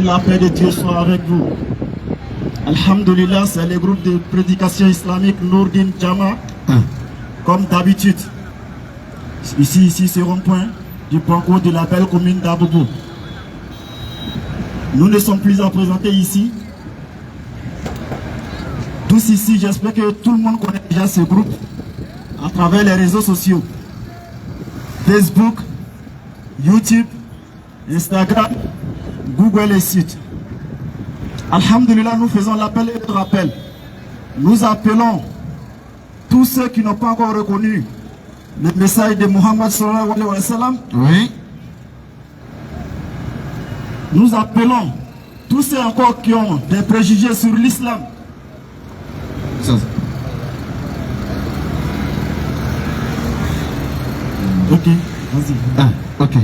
La paix de Dieu soit avec vous. Alhamdulillah, c'est le groupe de prédication islamique Nourdin Jama. Comme d'habitude, ici c'est rond-point du parcours de la belle commune d'Abobo. Nous ne sommes plus à présenter ici. Tous ici, j'espère que tout le monde connaît déjà ce groupe à travers les réseaux sociaux. Facebook, YouTube, Instagram, Google et sites. Alhamdulillah, nous faisons l'appel et le rappel. Nous appelons tous ceux qui n'ont pas encore reconnu le message de Muhammad sallallahu alayhi wa sallam. Oui. Nous appelons tous ceux encore qui ont des préjugés sur l'islam. Ok, vas-y. Ok.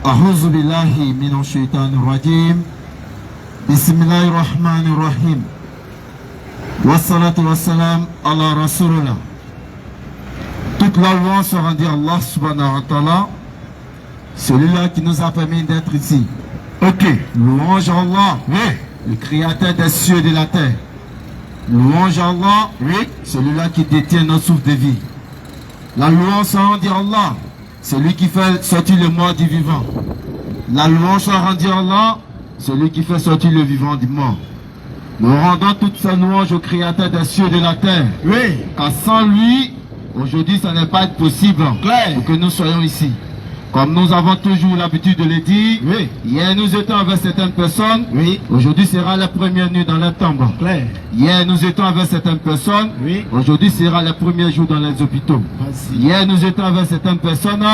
A'udhu billahi minash shaitanir rajim. Bismillahir rahmanir rahim. Wassalatu wassalam ala rasulullah. Toute la louange se rendit à Allah subhanahu wa ta'ala, celui-là qui nous a permis d'être ici. Ok. Louange à Allah, oui, le créateur des cieux et de la terre. Louange à Allah, oui, celui-là qui détient notre souffle de vie. La louange se rendit à Allah, celui qui fait sortir le mort du vivant. La louange se rendit à Allah, celui qui fait sortir le vivant du mort. Nous rendons toute sa louange au créateur des cieux et de la terre. Oui. Car sans lui, aujourd'hui, ça n'est pas possible pour que nous soyons ici. Comme nous avons toujours l'habitude de le dire, oui. Hier nous étions avec certaines personnes, oui. Aujourd'hui sera la première nuit dans la tombe. Hier nous étions avec certaines personnes, oui. Aujourd'hui sera le premier jour dans les hôpitaux. Hier nous étions avec certaines personnes,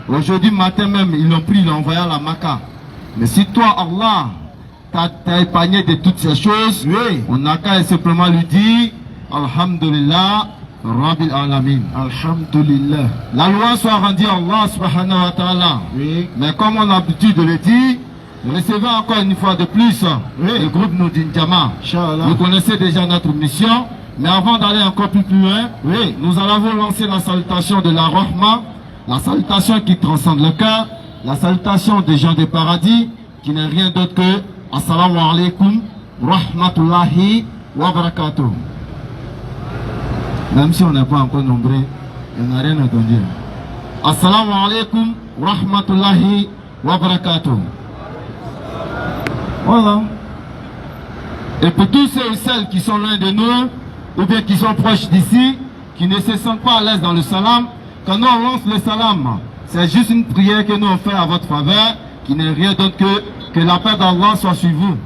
aujourd'hui matin même ils l'ont pris, ils l'ont envoyé à la Maca. Mais si toi Allah t'as épargné de toutes ces choses, oui. On n'a qu'à simplement lui dire Alhamdulillah Rabbil Alamin. Alhamdulillah. La loi soit rendue à Allah subhanahu wa ta'ala. Oui. Mais comme on a l'habitude de le dire, recevez encore une fois de plus, oui, le groupe Nourdin Jama. Vous connaissez déjà notre mission. Mais avant d'aller encore plus loin, oui, nous allons vous lancer la salutation de la Rahma, la salutation qui transcende le cœur, la salutation des gens du paradis, qui n'est rien d'autre que Assalamu alaikum rahmatullahi wa barakatuh. Même si on n'est pas encore nombreux, on n'a rien entendu. Assalamu alaikum rahmatullahi wa barakatuh. Voilà. Et pour tous ceux et celles qui sont loin de nous, ou bien qui sont proches d'ici, qui ne se sentent pas à l'aise dans le salam, quand nous on lance le salam, c'est juste une prière que nous on fait à votre faveur, qui n'est rien d'autre que la paix d'Allah soit sur vous.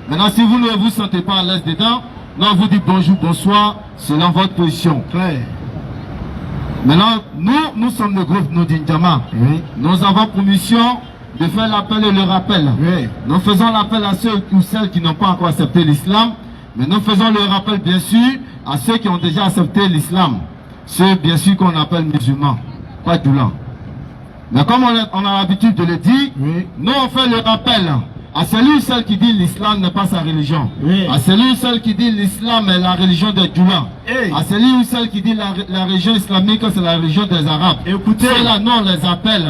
Maintenant, si vous ne vous sentez pas à l'aise dedans, non, vous dites bonjour, bonsoir, selon votre position. Maintenant, nous sommes le groupe Nourdin Jama. Oui. Nous avons pour mission de faire l'appel et le rappel. Oui. Nous faisons l'appel à ceux ou celles qui n'ont pas encore accepté l'islam, mais nous faisons le rappel bien sûr à ceux qui ont déjà accepté l'islam. Ceux bien sûr qu'on appelle musulmans, pas doulants. Mais comme on a l'habitude de le dire, oui, nous on fait le rappel à celui ou celle qui dit l'islam n'est pas sa religion. Oui. À celui ou celle qui dit l'islam est la religion des Djoula. Hey. À celui ou celle qui dit la religion islamique c'est la religion des Arabes. Écoutez, ceux-là, nous on les appelle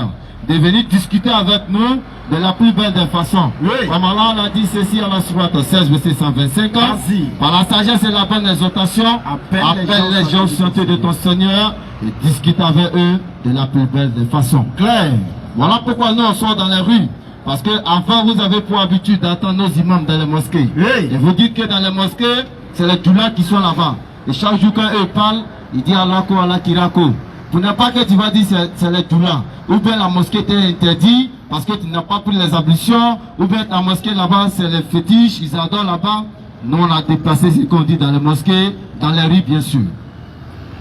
de venir discuter avec nous de la plus belle des façons. Oui. Comme Allah a dit ceci à la sourate 16, verset 125. Par la sagesse et la bonne exhortation, appelle les gens scientifiques de ton Seigneur et discute avec eux de la plus belle des façons. Claire. Voilà pourquoi nous on sort dans les rues. Parce que avant vous avez pour habitude d'entendre nos imams dans les mosquées. Oui. Et vous dites que dans les mosquées, c'est les Djoula qui sont là-bas. Et chaque jour quand eux parlent, ils disent Allah ko Allah kirako. Pour ne pas que tu vas dire c'est les Djoula. Ou bien la mosquée t'est interdite parce que tu n'as pas pris les ablutions. Ou bien la mosquée là-bas c'est les fétiches, ils adorent là-bas. Nous on a déplacé ce qu'on dit dans les mosquées, dans les rues bien sûr.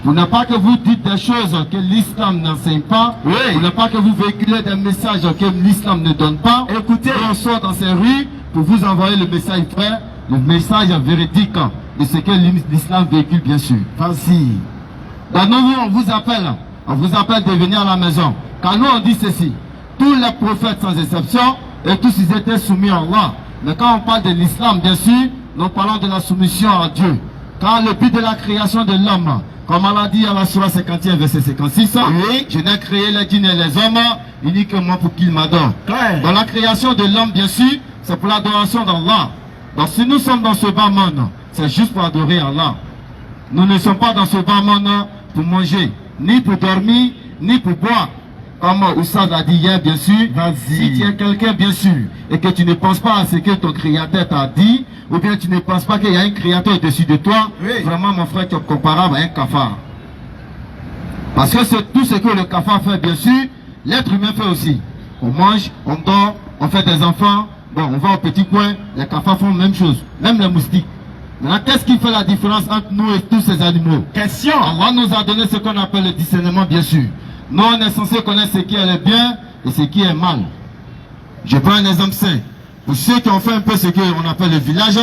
Pour ne pas que vous dites des choses que l'islam n'enseigne pas, oui, pour ne pas que vous véhiculez des messages que l'islam ne donne pas, écoutez, on sort dans ces rues pour vous envoyer le message frère, le message véridique de ce que l'islam véhicule bien sûr. Vas-y. Donc nous on vous appelle de venir à la maison. Car nous on dit ceci, tous les prophètes sans exception, et tous ils étaient soumis à Allah. Mais quand on parle de l'islam bien sûr, nous parlons de la soumission à Dieu. Car le but de la création de l'homme, comme Allah dit à la sourate 51, verset 56, oui, je n'ai créé les djinns et les hommes uniquement pour qu'ils m'adorent. Dans la création de l'homme, bien sûr, c'est pour l'adoration d'Allah. Donc si nous sommes dans ce bas monde, c'est juste pour adorer Allah. Nous ne sommes pas dans ce bas monde pour manger, ni pour dormir, ni pour boire. Comme Oussad l'a dit hier, bien sûr, si tu es quelqu'un, bien sûr, et que tu ne penses pas à ce que ton créateur t'a dit, ou bien tu ne penses pas qu'il y a un créateur au-dessus de toi, vraiment mon frère, tu es comparable à un cafard. Parce que c'est tout ce que le cafard fait, bien sûr, l'être humain fait aussi. On mange, on dort, on fait des enfants, bon, on va au petit coin, les cafards font la même chose, même les moustiques. Maintenant, qu'est-ce qui fait la différence entre nous et tous ces animaux? Question. Allah nous a donné ce qu'on appelle le discernement, bien sûr. Nous, on est censé connaître ce qui est le bien et ce qui est mal. Je prends un exemple simple. Pour ceux qui ont fait un peu ce qu'on appelle le village,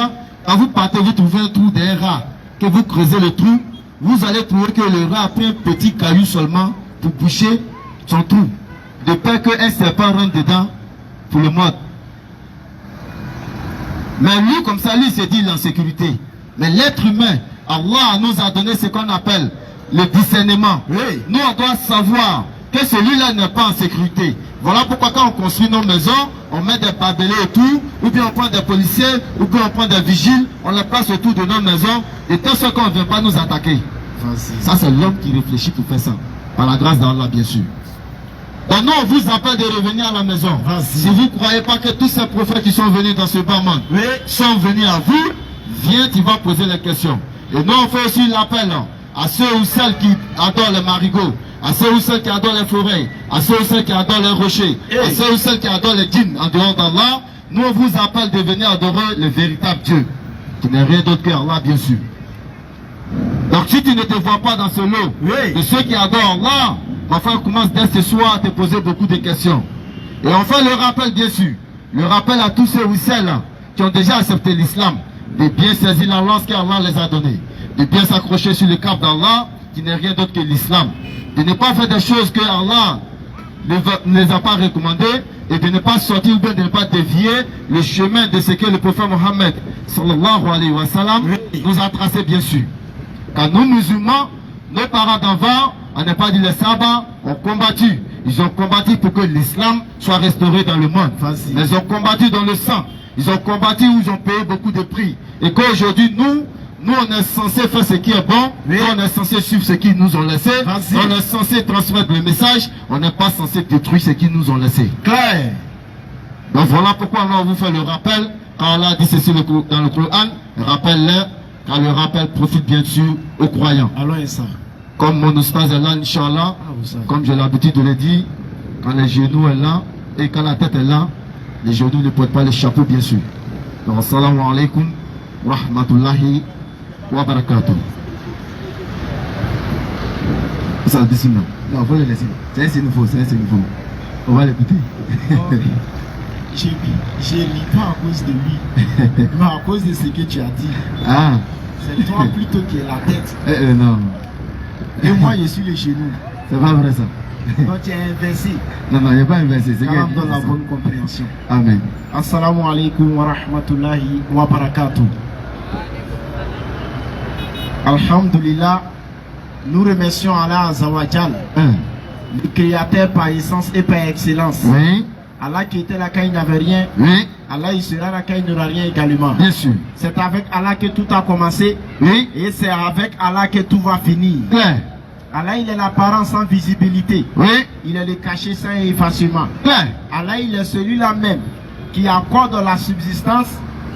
quand vous partez, vous trouvez un trou d'un rat, que vous creusez le trou, vous allez trouver que le rat a pris un petit caillou seulement pour boucher son trou. De peur qu'un serpent rentre dedans pour le mordre. Mais lui, comme ça, lui, s'est dit il est en sécurité. Mais l'être humain, Allah nous a donné ce qu'on appelle le discernement. Oui. Nous, on doit savoir que celui-là n'est pas en sécurité. Voilà pourquoi quand on construit nos maisons, on met des barbelés autour, ou bien on prend des policiers, ou bien on prend des vigiles, on les place autour de nos maisons, et tant ce qu'on ne vient pas nous attaquer. Ça, c'est l'homme qui réfléchit pour faire ça. Par la grâce d'Allah, bien sûr. Donc nous, on vous appelle de revenir à la maison. Si vous ne croyez pas que tous ces prophètes qui sont venus dans ce bas monde sont venus à vous, viens, tu vas poser les questions. Et nous, on fait aussi l'appel à ceux ou celles qui adorent les marigots, à ceux ou celles qui adorent les forêts, à ceux ou celles qui adorent les rochers, à ceux ou celles qui adorent les djinns en dehors d'Allah. Nous, on vous appelle de venir adorer le véritable Dieu, qui n'est rien d'autre qu'Allah, bien sûr. Donc si tu ne te vois pas dans ce lot de ceux qui adorent Allah, mon frère commence dès ce soir à te poser beaucoup de questions. Et on fait le rappel, bien sûr. Le rappel à tous ceux ou celles qui ont déjà accepté l'islam, de bien saisir la lance qu'Allah les a donnée, de bien s'accrocher sur le cap d'Allah, qui n'est rien d'autre que l'islam. De ne pas faire des choses que Allah ne les a pas recommandées, et de ne pas sortir ou bien de ne pas dévier le chemin de ce que le prophète Mohammed sallallahu alayhi wa sallam nous a tracé, bien sûr. Car nous, musulmans, nos parents d'avant, on n'a pas dit les sabbats, ont combattu. Ils ont combattu pour que l'islam soit restauré dans le monde. Mais ils ont combattu dans le sang. Ils ont combattu où ils ont payé beaucoup de prix. Et qu'aujourd'hui, nous, on est censé faire ce qui est bon. On est censé suivre ce qu'ils nous ont laissé. On est censé transmettre le message. On n'est pas censé détruire ce qu'ils nous ont laissé. Claire. Donc voilà pourquoi on vous fait le rappel. Quand Allah dit ceci dans le Coran, rappelle-le. Car le rappel profite bien sûr aux croyants. Alors, et ça. Comme mon oustaz est là, Inch'Allah, comme j'ai l'habitude de le dire, quand les genoux sont là et quand la tête est là, les genoux ne portent pas le chapeau, bien sûr. Donc, assalamu alaikum wa rahmatullahi wa barakatuh. Ça, bismillah. Non, il faut le laisser. C'est nouveau, c'est nouveau. On va l'écouter. Je lis pas à cause de lui, mais à cause de ce que tu as dit. Ah. C'est toi plutôt qui est la tête. Non. Et moi, je suis les genoux. C'est pas vrai ça. Donc tu es inversé. Non, il n'y a pas inversé. C'est Allah donne la bonne compréhension. Amen. Assalamu alaikum wa rahmatullahi wa barakatuh. Alhamdulillah, nous remercions Allah Azawajal, le créateur par essence et par excellence. Oui. Allah qui était là quand il n'avait rien. Oui. Allah il sera là quand il n'aura rien également. Bien sûr. C'est avec Allah que tout a commencé. Oui. Et c'est avec Allah que tout va finir. Claire. Allah il est l'apparence sans visibilité. Oui. Il est le caché sans effacement. Claire. Allah il est celui-là même qui accorde la subsistance,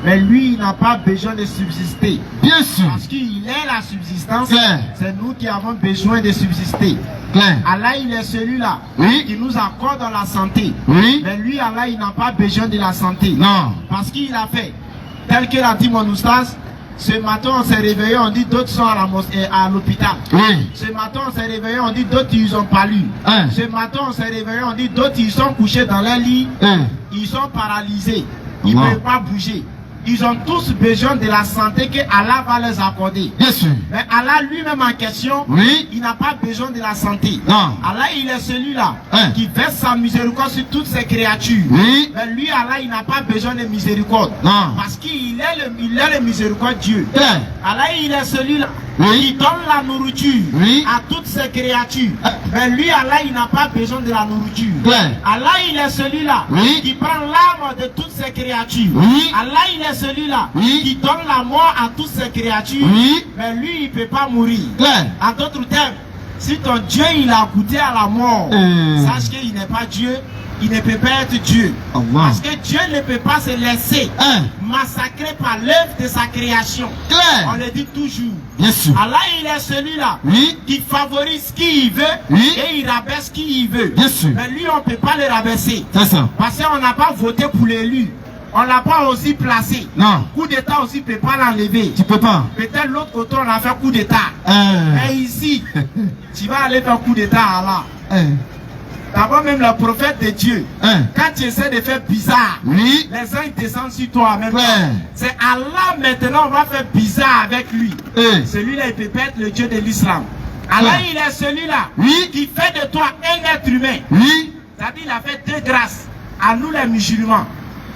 mais lui il n'a pas besoin de subsister. Bien sûr. Parce qu'il est la subsistance. Claire. C'est nous qui avons besoin de subsister. Claire. Allah il est celui-là qui nous accorde la santé. Oui. Mais lui Allah il n'a pas besoin de la santé. Non. Parce qu'il a fait. Tel que l'a dit mon oustaz, ce matin on s'est réveillé, on dit d'autres sont à l'hôpital. Oui. Ce matin on s'est réveillé, on dit d'autres ils ont pas lu. Ce matin on s'est réveillé, on dit d'autres ils sont couchés dans leur lit. Ils sont paralysés. Ils ne peuvent pas bouger. Ils ont tous besoin de la santé que Allah va les accorder. Bien sûr. Mais Allah lui-même en question, il n'a pas besoin de la santé. Non. Allah il est celui-là qui verse sa miséricorde sur toutes ses créatures. Oui. Mais lui Allah il n'a pas besoin de miséricorde. Non. Parce qu'il est le miséricorde Dieu. Allah il est celui-là il donne la nourriture à toutes ses créatures. Mais lui, Allah, il n'a pas besoin de la nourriture. Allah, il est celui-là qui prend l'âme de toutes ses créatures. Allah, il est celui-là qui donne la mort à toutes ses créatures. Mais lui, il ne peut pas mourir. En d'autres termes, si ton Dieu, il a goûté à la mort, sache qu'il n'est pas Dieu. Il ne peut pas être Dieu. Parce que Dieu ne peut pas se laisser massacrer par l'œuvre de sa création. On le dit toujours. Allah, il est celui-là qui favorise qui il veut et il rabaisse qui il veut. Mais lui, on ne peut pas le rabaisser. Parce qu'on n'a pas voté pour l'élu. On ne l'a pas aussi placé. Coup d'État aussi ne peut pas l'enlever. Tu peux pas. Peut-être l'autre côté, on a fait coup d'État. Mais ici, tu vas aller faire coup d'État à Allah. D'abord même le prophète de Dieu, quand tu essaies de faire bizarre, les gens ils descendent sur toi même. C'est Allah maintenant, on va faire bizarre avec lui. Celui-là, il peut pas être le Dieu de l'islam. Allah, il est celui-là qui fait de toi un être humain. C'est-à-dire il a fait deux grâces à nous les musulmans.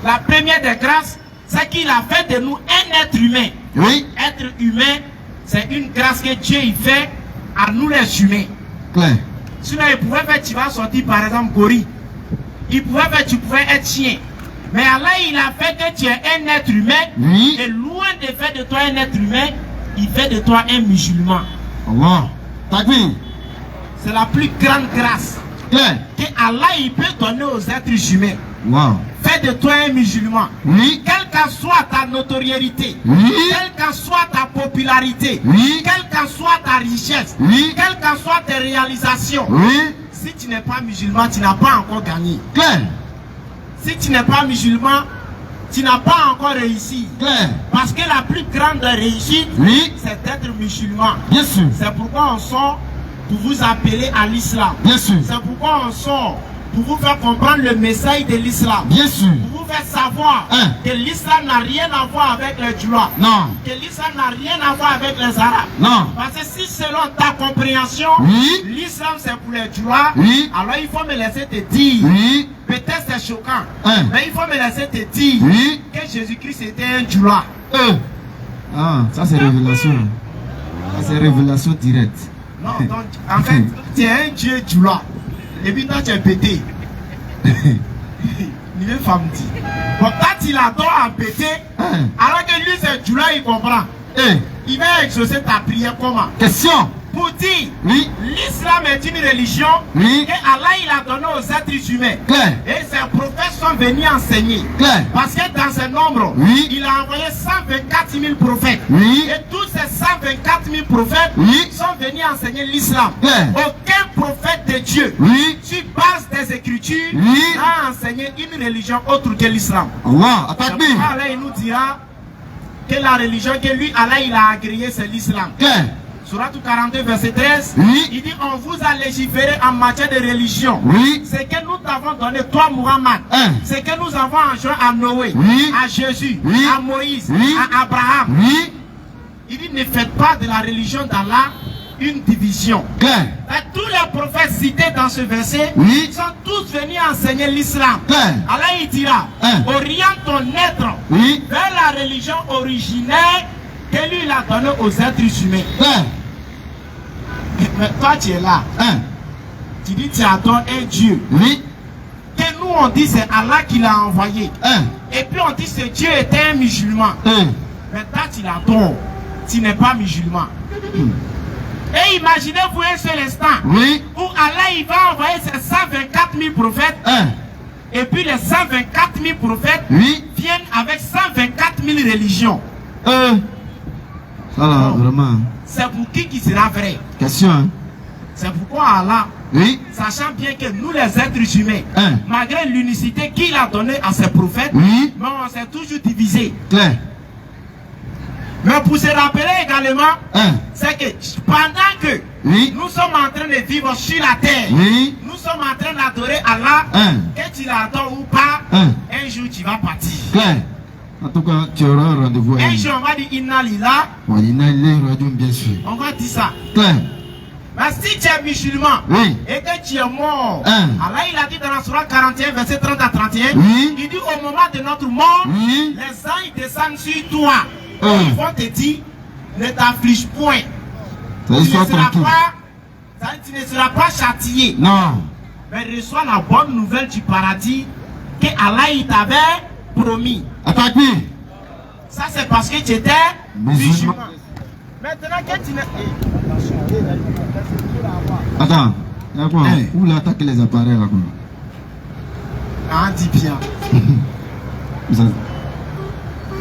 La première des grâces, c'est qu'il a fait de nous un être humain. Être humain, c'est une grâce que Dieu il fait à nous les humains. Sinon, il pouvait faire, tu vas sortir par exemple gorille. Il pouvait faire, tu pouvais être chien. Mais Allah, il a fait que tu es un être humain. Et loin de faire de toi un être humain, il fait de toi un musulman. C'est la plus grande grâce que Allah il peut donner aux êtres humains. Fais de toi un musulman. Quelle qu'en soit ta notoriété, quelle qu'en soit ta popularité, quelle qu'en soit ta richesse, quelle qu'en soit tes réalisations, si tu n'es pas musulman, tu n'as pas encore gagné. Si tu n'es pas musulman, tu n'as pas encore réussi. Parce que la plus grande réussite, c'est d'être musulman. C'est pourquoi on sort pour vous appeler à l'islam. C'est pourquoi on sort pour vous faire comprendre le message de l'islam. Pour vous faire savoir que l'islam n'a rien à voir avec les Djoulas. Que l'islam n'a rien à voir avec les Arabes. Parce que si selon ta compréhension, l'islam c'est pour les Djoulas, alors il faut me laisser te dire, peut-être c'est choquant, mais il faut me laisser te dire que Jésus-Christ était un Djoula. Ça c'est révélation. Ça c'est révélation directe. Non, donc en fait, tu es un Dieu Djoula. Et puis toi tu es pété. Il est femme dit. Bon, quand il adore en pété, alors que lui c'est Djoula, il comprend. Il va exaucer ta prière comment? Question. Pour dire, l'islam est une religion que Allah il a donné aux êtres humains. Et ses prophètes sont venus enseigner. Parce que dans ce nombre, il a envoyé 124 000 prophètes. Et tous ces 124 000 prophètes sont venus enseigner l'islam. Aucun prophète de Dieu, sur base des écritures, n'a enseigné une religion autre que l'islam. Allah il nous dira que la religion que lui, Allah il a agréé, c'est l'islam. Surat 42 verset 13, il dit on vous a légiféré en matière de religion. C'est que nous t'avons donné toi Muhammad. C'est que nous avons enjoint à Noé, à Jésus, à Moïse, à Abraham. Il dit ne faites pas de la religion d'Allah une division. Tous les prophètes cités dans ce verset sont tous venus enseigner l'islam. Allah il dira oriente ton être vers la religion originelle que lui il a donné aux êtres humains. Mais toi tu es là. Tu dis tu adores un Dieu. Que nous on dit c'est Allah qui l'a envoyé. Et puis on dit ce Dieu était un musulman. Mais toi tu l'adores. Tu n'es pas musulman. Et imaginez-vous un seul instant où Allah il va envoyer ses 124 000 prophètes. Et puis les 124 000 prophètes viennent avec 124 000 religions. Vraiment. C'est pour qui sera vrai? Question. C'est pourquoi Allah, sachant bien que nous les êtres humains, malgré l'unicité qu'il a donnée à ses prophètes, mais on s'est toujours divisé. Mais pour se rappeler également, c'est que pendant que nous sommes en train de vivre sur la terre, nous sommes en train d'adorer Allah, que tu l'adores ou pas, un jour tu vas partir. En tout cas, tu auras un rendez-vous. Un jour on va dire Inna Lillah. Bien sûr. On va dire ça. Mais si tu es musulman et que tu es mort, Allah il a dit dans la Sourate 41, verset 30 à 31, il dit au moment de notre mort, les anges descendent sur toi. Ils vont te dire, ne t'afflige point. Tu ne seras pas châtié. Non. Mais reçois la bonne nouvelle du paradis que Allah il t'avait promis. Attaque. Ça c'est parce que tu étais musulman. Maintenant que tu n'es... Attends. Où l'attaque les appareils là? Ah, dis bien.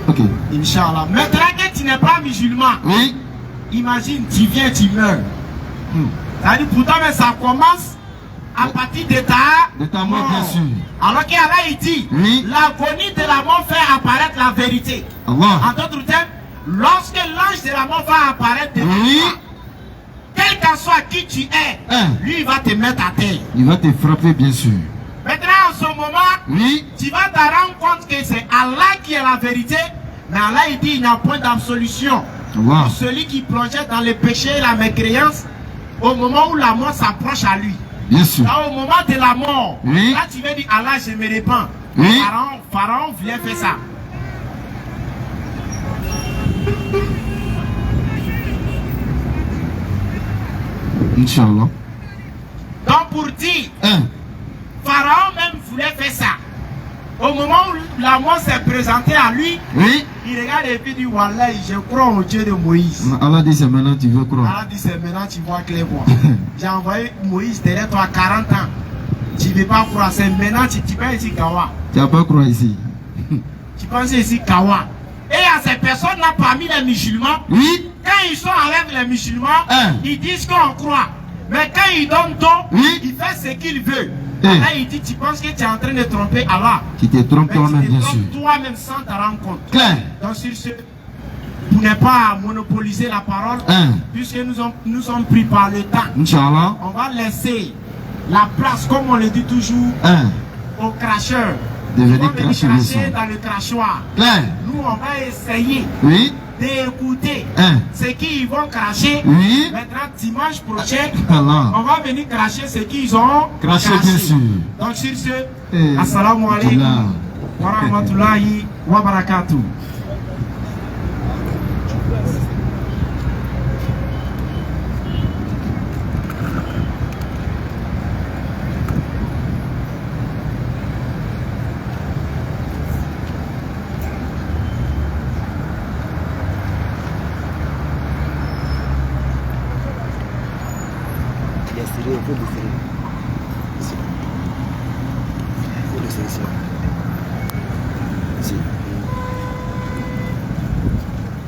Ok. Inch'Allah. Maintenant que tu n'es pas musulman, oui. Imagine, tu viens, tu meurs. C'est-à-dire, pourtant, mais ça commence à partir de ta mort, bien sûr. Alors qu'Allah, il dit, oui. L'agonie de la mort fait apparaître la vérité. Allah. En d'autres termes, lorsque l'ange de la mort va apparaître devant toi, quel qu'en soit qui tu es, lui, il va te mettre à terre. Il va te frapper, bien sûr. Maintenant, en ce moment, tu vas te rendre compte que c'est Allah qui est la vérité, mais Allah, il dit, il n'y a point d'absolution. Wow. Celui qui plongeait dans le péché et la mécréance, au moment où la mort s'approche à lui. Bien sûr. Là, au moment de la mort, là tu vas dire Allah, je me répands. Pharaon vient faire ça. Inch'Allah. Donc pour dire, Pharaon même voulait faire ça. Au moment où la mort s'est présentée à lui, il regarde et puis dit Wallah, je crois au Dieu de Moïse. Allah dit c'est maintenant tu veux croire. Allah dit c'est maintenant tu vois clairement. J'ai envoyé Moïse derrière toi 40 ans. Tu ne veux pas croire, c'est maintenant tu penses ici Kawa. Tu n'as pas croire ici. Tu penses ici Kawa. Et à ces personnes-là parmi les musulmans, quand ils sont avec les musulmans, ils disent qu'on croit. Mais quand ils donnent don, il fait ce qu'il veut. Allah il dit, tu penses que tu es en train de tromper Allah. Tu te trompes toi-même, bien sûr. Toi-même sans te rendre compte. Claire. Donc sur ce, pour ne pas monopoliser la parole, puisque nous sommes pris par le temps, Inch'Allah, on va laisser la place, comme on le dit toujours, aux cracheurs. de venir cracher cracher dans le crachoir. Claire. Nous, on va essayer d'écouter ce qu'ils vont cracher. Maintenant, dimanche prochain, on va venir cracher ce qu'ils ont craché. Bien sûr. Donc sur ce, assalamu alaikum wa rahmatullahi wa barakatuh.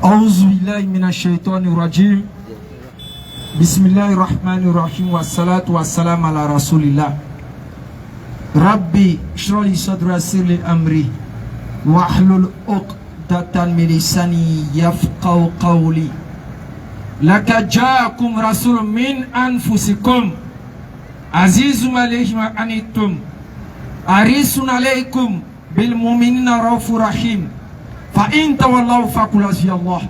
أعوذ بالله من الشيطان الرجيم بسم الله الرحمن الرحيم والصلاة والسلام على رسول الله ربي اشرح لي صدري ويسر لي أمري واحلل عقدة من لساني يفقهوا قولي لك جاءكم رسول من أنفسكم عزيز عليه ما عنتم حريص عليكم بالمؤمنين رؤوف رحيم فإن تولوا فقل حسبي الله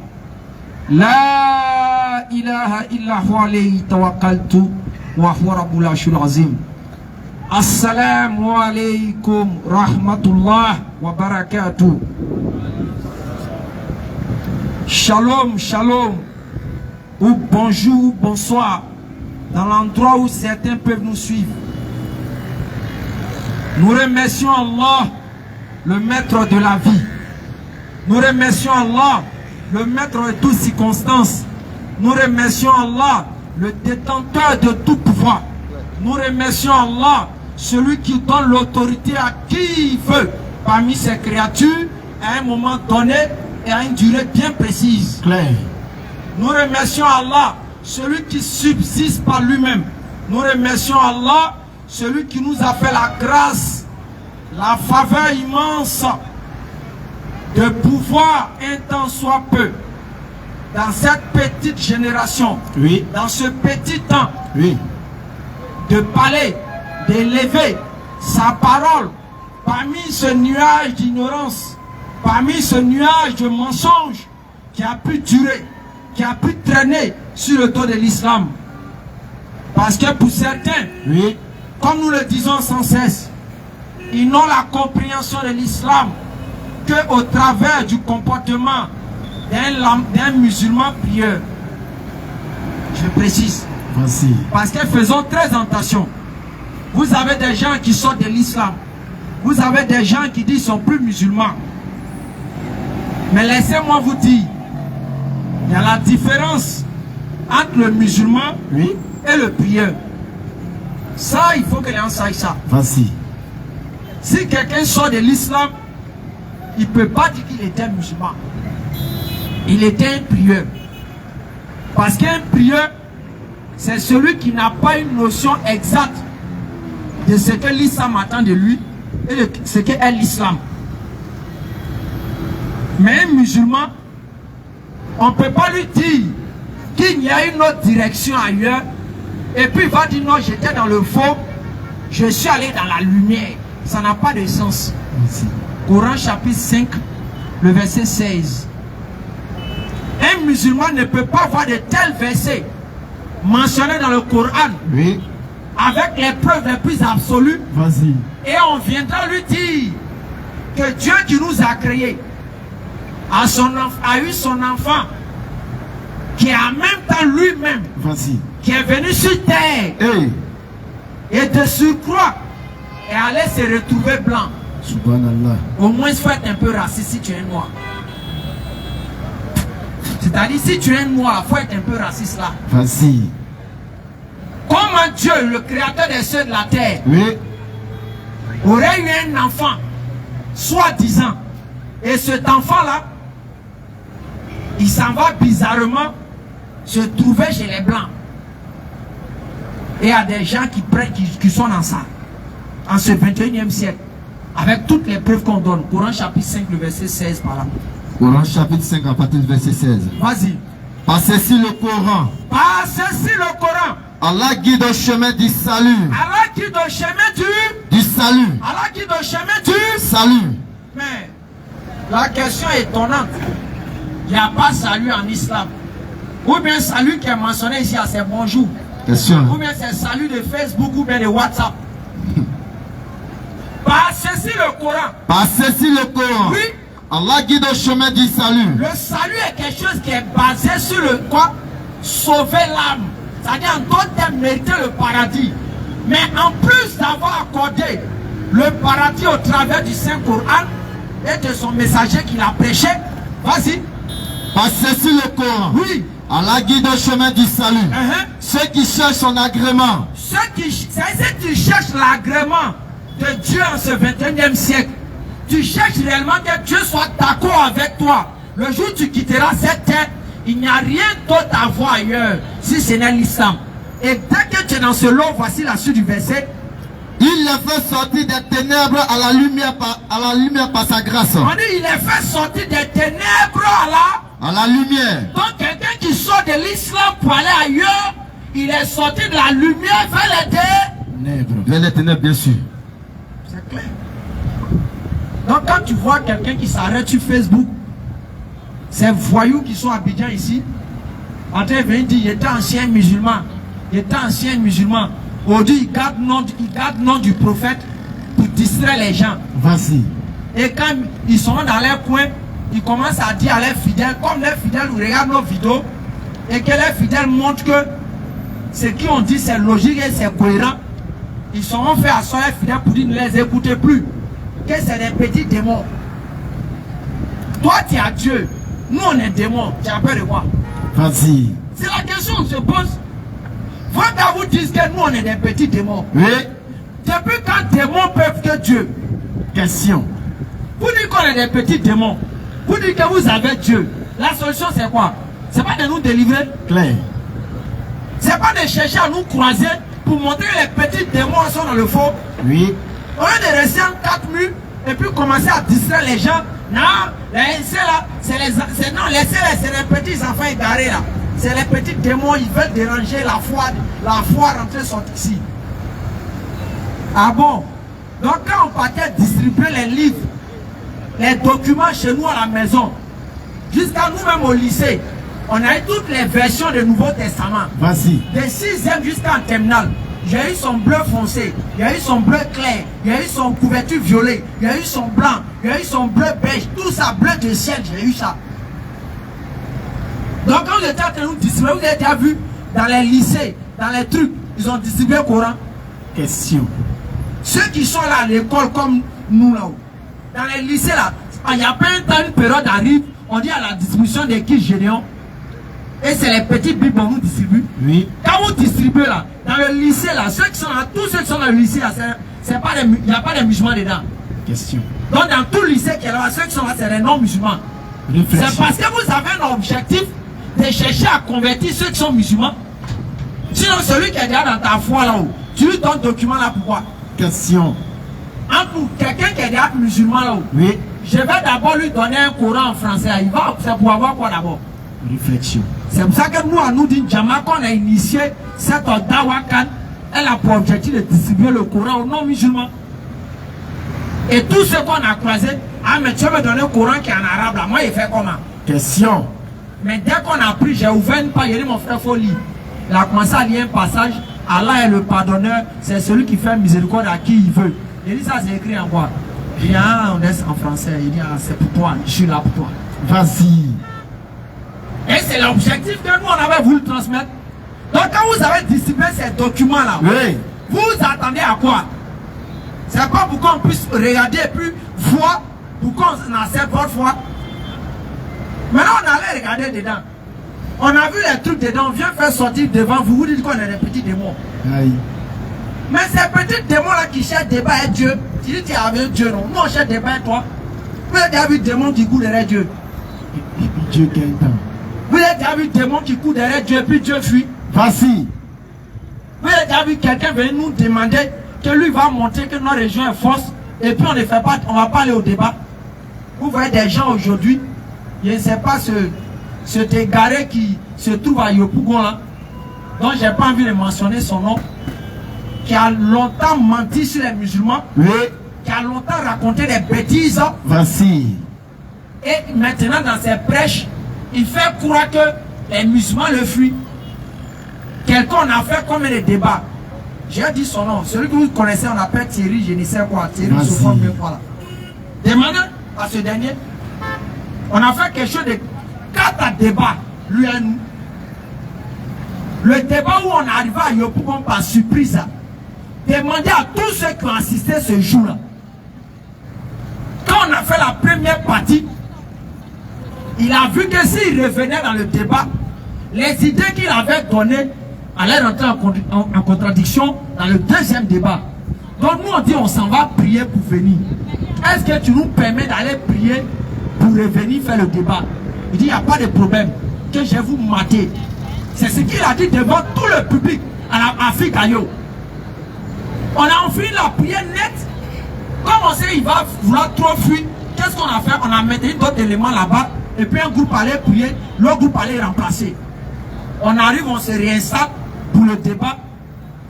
لا إله إلا هو عليه توكلت وهو رب العرش العظيم. السلام عليكم ورحمة الله وبركاته. Shalom, shalom, ou bonjour, bonsoir, dans l'endroit où certains peuvent nous suivre. Nous remercions Allah, le maître de la vie. Nous remercions Allah, le maître de toutes circonstances. Nous remercions Allah, le détenteur de tout pouvoir. Nous remercions Allah, celui qui donne l'autorité à qui il veut parmi ses créatures à un moment donné et à une durée bien précise. Claire. Nous remercions Allah, celui qui subsiste par lui-même. Nous remercions Allah, celui qui nous a fait la grâce, la faveur immense de pouvoir un temps soit peu dans cette petite génération, dans ce petit temps, de parler, d'élever sa parole parmi ce nuage d'ignorance, parmi ce nuage de mensonges qui a pu durer, qui a pu traîner sur le dos de l'islam. Parce que pour certains, comme nous le disons sans cesse, ils n'ont la compréhension de l'islam qu'au travers du comportement d'un musulman prieur. Je précise. Vas-y. Parce que faisons très attention. Vous avez des gens qui sortent de l'islam. Vous avez des gens qui disent qu'ils ne sont plus musulmans. Mais laissez-moi vous dire, il y a la différence entre le musulman et le prieur. Ça, il faut que les gens sachent ça. Vas-y. Si quelqu'un sort de l'islam, il ne peut pas dire qu'il était musulman. Il était un prieur. Parce qu'un prieur, c'est celui qui n'a pas une notion exacte de ce que l'islam attend de lui et de ce qu'est l'islam. Mais un musulman, on ne peut pas lui dire qu'il y a une autre direction ailleurs et puis il va dire non, j'étais dans le faux, je suis allé dans la lumière. Ça n'a pas de sens. Merci. Coran chapitre 5, le verset 16. Un musulman ne peut pas voir de tels versets mentionnés dans le Coran avec les preuves les plus absolues. Vas-y. Et on viendra lui dire que Dieu qui nous a créés a eu son enfant qui est en même temps lui-même, qui est venu sur terre et de surcroît est allé se retrouver blanc. Subhanallah. Au moins, il faut être un peu raciste si tu es noir. C'est-à-dire, si tu es noir, il faut être un peu raciste là. Vas-y. Comment Dieu, le créateur des cieux et de la terre, aurait eu un enfant, soi-disant, et cet enfant-là, il s'en va bizarrement se trouver chez les blancs. Et il y a des gens qui sont dans ça, en ce 21e siècle, avec toutes les preuves qu'on donne. Coran chapitre 5, le verset 16 par là. Coran chapitre 5 à partir du verset 16. Vas-y. Par ceci le Coran. Par ceci le Coran. Allah guide au chemin du salut. Allah guide au chemin du salut. Allah guide au chemin du salut. Mais la question est étonnante. Il n'y a pas salut en islam. Ou bien salut qui est mentionné ici, c'est bonjour. Question. Ou bien c'est salut de Facebook ou bien de WhatsApp. Par ceci le Coran. Par ceci le Coran. Oui. Allah guide au chemin du salut. Le salut est quelque chose qui est basé sur le quoi? Sauver l'âme. C'est-à-dire en d'autres termes, mériter le paradis. Mais en plus d'avoir accordé le paradis au travers du Saint-Coran et de son messager qu'il a prêché, vas-y. Par ceci le Coran. Oui. Allah guide au chemin du salut. Ceux qui cherchent son agrément. Ceux qui cherchent l'agrément de Dieu en ce 21e siècle. Tu cherches réellement que Dieu soit d'accord avec toi. Le jour où tu quitteras cette terre, il n'y a rien d'autre à voir ailleurs si ce n'est l'islam. Et dès que tu es dans ce lot, voici la suite du verset. Il les fait sortir des ténèbres à la lumière par sa grâce. On dit il les fait sortir des ténèbres à la lumière. Donc quelqu'un qui sort de l'islam pour aller ailleurs, il est sorti de la lumière vers les ténèbres. Vers les ténèbres, bien sûr. C'est clair. Donc quand tu vois quelqu'un qui s'arrête sur Facebook, ces voyous qui sont à Abidjan ici, en train de venir dire il était ancien musulman, il était ancien musulman. Aujourd'hui il garde le nom du prophète pour distraire les gens. Vas-y. Et quand ils sont dans leur coin, ils commencent à dire à leurs fidèles, comme les fidèles regardent nos vidéos, et que les fidèles montrent que ce qu'ils ont dit c'est logique et c'est cohérent, ils seront fait asseoir les fidèles pour dire ne les écoutez plus. Que c'est des petits démons. Toi tu es à Dieu, nous on est démons, tu as peur de quoi? Vas-y. C'est la question qu'on se pose. Faut que vous dites que nous on est des petits démons. Oui. Depuis quand démons peuvent que Dieu? Question. Vous dites qu'on est des petits démons. Vous dites que vous avez Dieu. La solution c'est quoi? C'est pas de nous délivrer. Clair. C'est pas de chercher à nous croiser pour montrer que les petits démons sont dans le faux. Oui. Au lieu de rester en 4 murs et puis commencer à distraire les gens. Non, c'est là, c'est les petits enfants égarés là. C'est les petits démons, ils veulent déranger la foi rentrée sortie ici. Ah bon? Donc quand on partait distribuer les livres, les documents chez nous à la maison, jusqu'à nous-mêmes au lycée, on a eu toutes les versions du Nouveau Testament. Vas-y. De 6e jusqu'en terminale. J'ai eu son bleu foncé, il y a eu son bleu clair, il y a eu son couverture violet, il y a eu son blanc, il y a eu son bleu beige, tout ça bleu de ciel, j'ai eu ça. Donc quand vous étiez en train de nous distribuer, vous avez déjà vu dans les lycées, dans les trucs, ils ont distribué le Coran. Question. Ceux qui sont là à l'école comme nous là-haut, dans les lycées là, il n'y a pas un temps, une période arrive, on dit à la distribution des kits Gédéon, et c'est les petits bibles qu'on vous distribue. Oui. Quand vous distribuez là, dans le lycée là, ceux qui sont là, tous ceux qui sont dans le lycée là, il n'y a pas de musulmans dedans. Question. Donc dans tout le lycée qui est là, ceux qui sont là, c'est des non-musulmans. C'est parce que vous avez un objectif de chercher à convertir ceux qui sont musulmans. Sinon, celui qui est déjà dans ta foi là-haut, tu lui donnes document là pourquoi? Question. Entre quelqu'un qui est déjà musulman là-haut, Oui. je vais d'abord lui donner un Coran en français. Il va, c'est pour avoir quoi d'abord? Réflexion. C'est pour ça que nous, à nous d'une Jama, qu'on a initié cette Dawakan, elle a pour objectif de distribuer le Coran aux non-musulmans. Et tout ce qu'on a croisé, ah mais tu veux me donner un Coran qui est en arabe là, moi il fait comment? Question. Mais dès qu'on a pris, j'ai ouvert une page, j'ai dit mon frère faut lire. Il a commencé à lire un passage, Allah est le pardonneur, c'est celui qui fait miséricorde à qui il veut. Il dit ça c'est écrit en quoi? Il dit ah on est en français, il dit ah c'est pour toi, je suis là pour toi. Vas-y. Et c'est l'objectif que nous on avait voulu transmettre. Donc quand vous avez distribué ces documents là, Oui. vous attendez à quoi? C'est pas pour qu'on puisse regarder et puis voir, pour qu'on accepte votre foi. Maintenant on allait regarder dedans. On a vu les trucs dedans, on vient faire sortir devant vous, vous dites qu'on est des petits démons. Aïe. Mais ces petits démons là qui cherchent débat avec Dieu, tu dis tu es avec Dieu non? Nous on cherche débat avec toi. Vous avez déjà vu des démons qui courent derrière Dieu. Et puis Dieu quel temps. Vous avez déjà vu des démons qui courent derrière Dieu et puis Dieu fuit. Vas-y. Vous avez déjà vu quelqu'un venir nous demander que lui va montrer que notre région est fausse et puis on ne fait pas, on va pas aller au débat. Vous voyez des gens aujourd'hui, je ne sais pas ce égaré qui se trouve à Yopougon là, dont j'ai pas envie de mentionner son nom, qui a longtemps menti sur les musulmans, Oui. qui a longtemps raconté des bêtises. Vas-y. Et maintenant dans ses prêches, il fait croire que les musulmans le fuient. Quelqu'un a fait combien de débats? J'ai dit son nom. Celui que vous connaissez, on appelle Thierry, je ne sais quoi. Thierry, voilà. Demandez à ce dernier. On a fait quelque chose de 4 débats, lui et nous. Le débat où on est arrivé à Yopougon par surprise. Demandez à tous ceux qui ont assisté ce jour-là. Quand on a fait la première partie, il a vu que s'il revenait dans le débat, les idées qu'il avait données allaient rentrer en contradiction dans le deuxième débat. Donc nous on dit on s'en va prier pour venir. Est-ce que tu nous permets d'aller prier pour revenir faire le débat? Il dit il n'y a pas de problème, que je vais vous mater. C'est ce qu'il a dit devant tout le public à Afrique Ayo. On a fini la prière nette. Comme on sait il va vouloir trop fuir, qu'est-ce qu'on a fait? On a mis d'autres éléments là-bas. Et puis un groupe allait prier, l'autre groupe allait remplacer. On arrive, on se réinstalle pour le débat.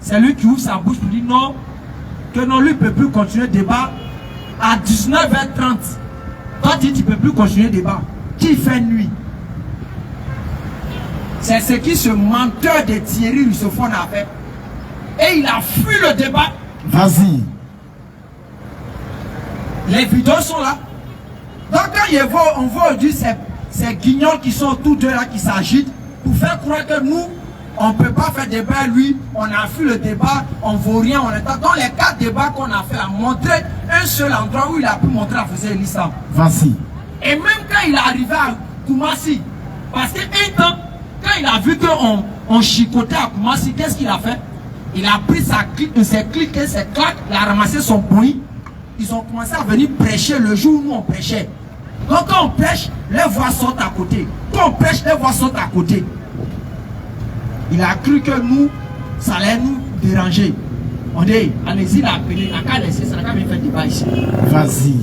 C'est lui qui ouvre sa bouche pour dire non, que non, lui ne peut plus continuer le débat à 19h30. Toi, tu ne peux plus continuer le débat. Qui fait nuit? C'est ce qui ce menteur de Thierry Russophone a fait. Et il a fui le débat. Vas-y. Les vidéos sont là. Donc quand on voit aujourd'hui ces guignols qui sont tous deux là, qui s'agitent, pour faire croire que nous, on ne peut pas faire débat, lui, on a fui le débat, on ne vaut rien, on est dans les 4 débats qu'on a fait, à montrer un seul endroit où il a pu montrer à faire l'islam. Vas-y. Et même quand il est arrivé à Koumassi, parce qu'un temps, quand il a vu qu'on chicotait à Koumassi, qu'est-ce qu'il a fait? Il a pris ses clics et ses claques, il a ramassé son bruit. Ils ont commencé à venir prêcher le jour où nous on prêchait. Donc quand on prêche, les voix sortent à côté. Quand on prêche, les voix sortent à côté. Il a cru que nous, ça allait nous déranger. On dit, allez-y l'appeler, n'a qu'à laisser, ça n'a qu'à venir faire débat ici. Vas-y.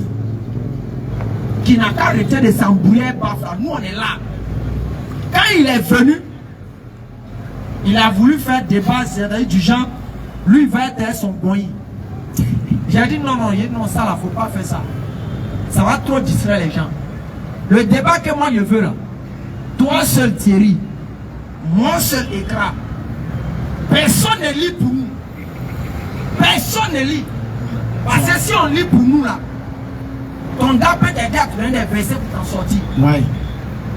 Qui n'a qu'à arrêter de s'embrouiller par ça. Nous on est là. Quand il est venu, il a voulu faire débat, c'est-à-dire du genre, lui va être son boy. J'ai dit non, ça là, faut pas faire ça. Ça va trop distraire les gens. Le débat que moi je veux là, toi seul Thierry, moi seul écran, personne ne lit pour nous. Personne ne lit. Parce que si on lit pour nous là, ton gars peut t'aider à trouver des versets pour t'en sortir. Ouais.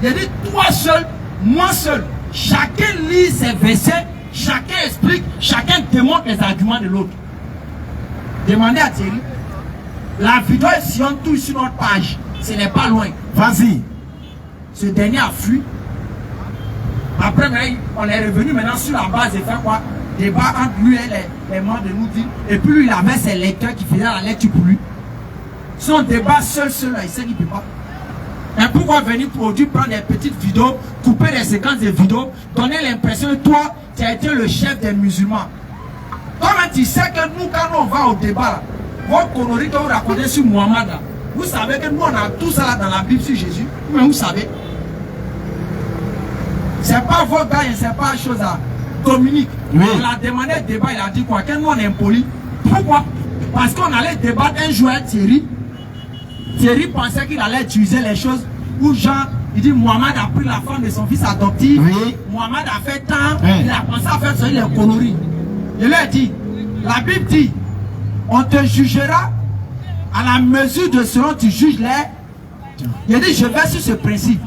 J'ai dit toi seul, moi seul, Chacun lit ses versets, chacun explique, chacun démontre les arguments de l'autre. Demandez à Thierry. La vidéo est sur notre page. Ce n'est pas loin. Vas-y. Ce dernier a fui. Après, on est revenu maintenant sur la base et faire quoi? Débat entre lui et les membres de nous dire. Et puis lui, il avait ses lecteurs qui faisaient la lecture pour lui. Son débat seul, là, il sait qu'il ne peut pas. Et pourquoi venir produire, prendre des petites vidéos, couper des séquences de vidéos, donner l'impression que toi, tu as été le chef des musulmans. Toi-même, tu sais que nous, quand on va au débat, là, votre connerie que vous racontez sur Mohamed, là, vous savez que nous, on a tout ça là dans la Bible sur Jésus. Mais vous savez. C'est pas votre gars, c'est pas la chose à Dominique. Oui. On a demandé le débat, il a dit quoi? Que nous, on est impoli. Pourquoi? Parce qu'on allait débattre un jour à Thierry. Thierry pensait qu'il allait utiliser les choses où Jean, il dit Mohamed a pris la femme de son fils adoptif. Oui. Mohamed a fait tant, oui. Il a pensé à faire ça, il est coloris. Je lui ai dit, la Bible dit, on te jugera à la mesure de ce dont tu juges les. Il a dit, je vais sur ce principe.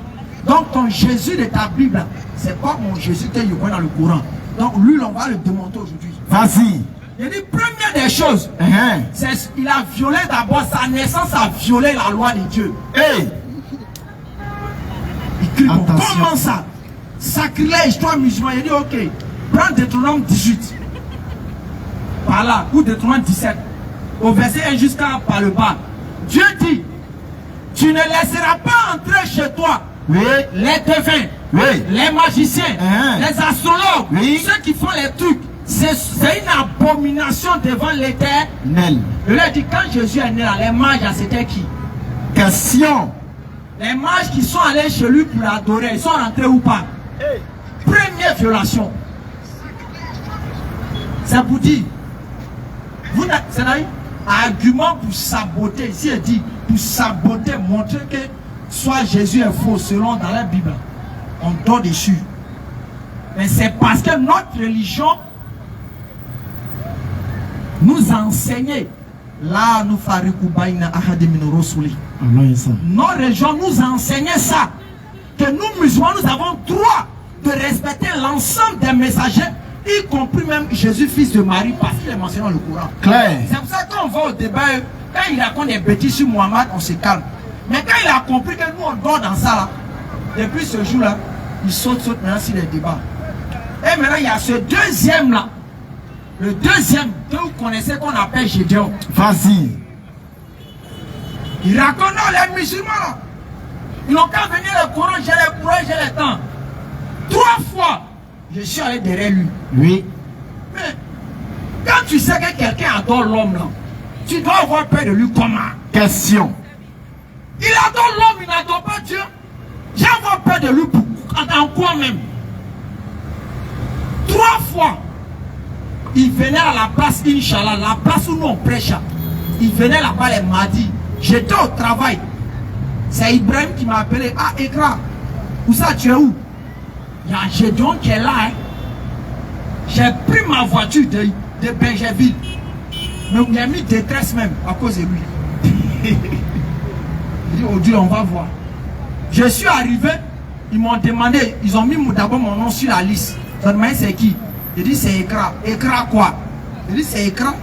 Donc ton Jésus de ta Bible, c'est pas mon Jésus que tu vois dans le Coran. Donc lui, on va le démonter aujourd'hui. Vas-y. Il dit, première des choses, c'est il a violé d'abord, sa naissance a violé la loi de Dieu. Hey. Il crie, comment ça? Sacrilège, toi musulman. Il dit, ok, prends Deutéronome 18. Par là, ou Deutéronome 17. Au verset 1 jusqu'à par le bas. Dieu dit, tu ne laisseras pas entrer chez toi les devins, les magiciens, les astrologues, ceux qui font les trucs. C'est une abomination devant l'Éternel. Il a dit, quand Jésus est né là, les mages, c'était qui? Question. Les mages qui sont allés chez lui pour l'adorer, ils sont rentrés ou pas? Première violation. Ça vous dit, c'est un argument pour saboter. Ici, il dit, pour saboter, montrer que soit Jésus est faux, selon dans la Bible. On dort dessus. Mais c'est parce que notre religion nous enseignait. Là, nous nos régions nous enseignaient ça. Que nous, musulmans, nous avons droit de respecter l'ensemble des messagers, y compris même Jésus, fils de Marie, parce qu'il est mentionné dans le Coran. Claire. C'est pour ça que quand on va au débat, quand il raconte des bêtises sur Mohamed, on se calme. Mais quand il a compris que nous, on dort dans ça, là, depuis ce jour-là, il saute maintenant sur les débats. Et maintenant, il y a ce deuxième-là. Le deuxième, que vous connaissez, qu'on appelle Gédéon. Vas-y. Il raconte, non, les musulmans, là, ils n'ont qu'à venir le Coran, j'ai les preuves, j'ai le temps. 3 fois, je suis allé derrière lui. Oui. Mais, quand tu sais que quelqu'un adore l'homme, là, tu dois avoir peur de lui comment? Question. Il adore l'homme, il n'adore pas Dieu. J'ai avoir peur de lui en quoi même? 3 fois, il venait à la place, Inch'Allah, la place où nous on prêche. Il venait là-bas les mardis. J'étais au travail. C'est Ibrahim qui m'a appelé. Ah, Ekra, où ça, tu es où? Il y a Gédéon qui est là. Hein. J'ai pris ma voiture de Benjerville. Mais il a mis détresse même à cause de lui. Il dit, oh Dieu, on va voir. Je suis arrivé, ils m'ont demandé, ils ont mis d'abord mon nom sur la liste. Ils ont demandé c'est qui? Il dit c'est Ekra. Ekra quoi? Il dit c'est Ekra.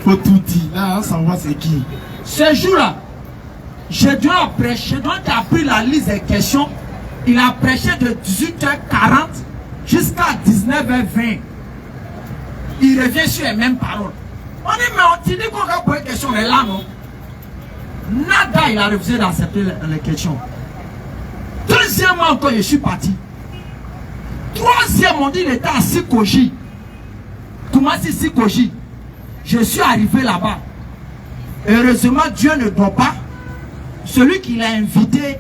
Faut tout dire. Là, on s'en voit c'est qui. Ce jour-là, Gédéon a prêché. Gédéon a pris la liste des questions. Il a prêché de 18h40 jusqu'à 19h20. Il revient sur les mêmes paroles. On dit, mais on dit qu'on va poser une question, mais là, non. Nada, il a refusé d'accepter les questions. Deuxièmement, encore, je suis parti. Troisièmement, on dit, il était à Sikoji. Comment c'est Sikoji? Je suis arrivé là-bas. Heureusement, Dieu ne doit pas. Celui qui l'a invité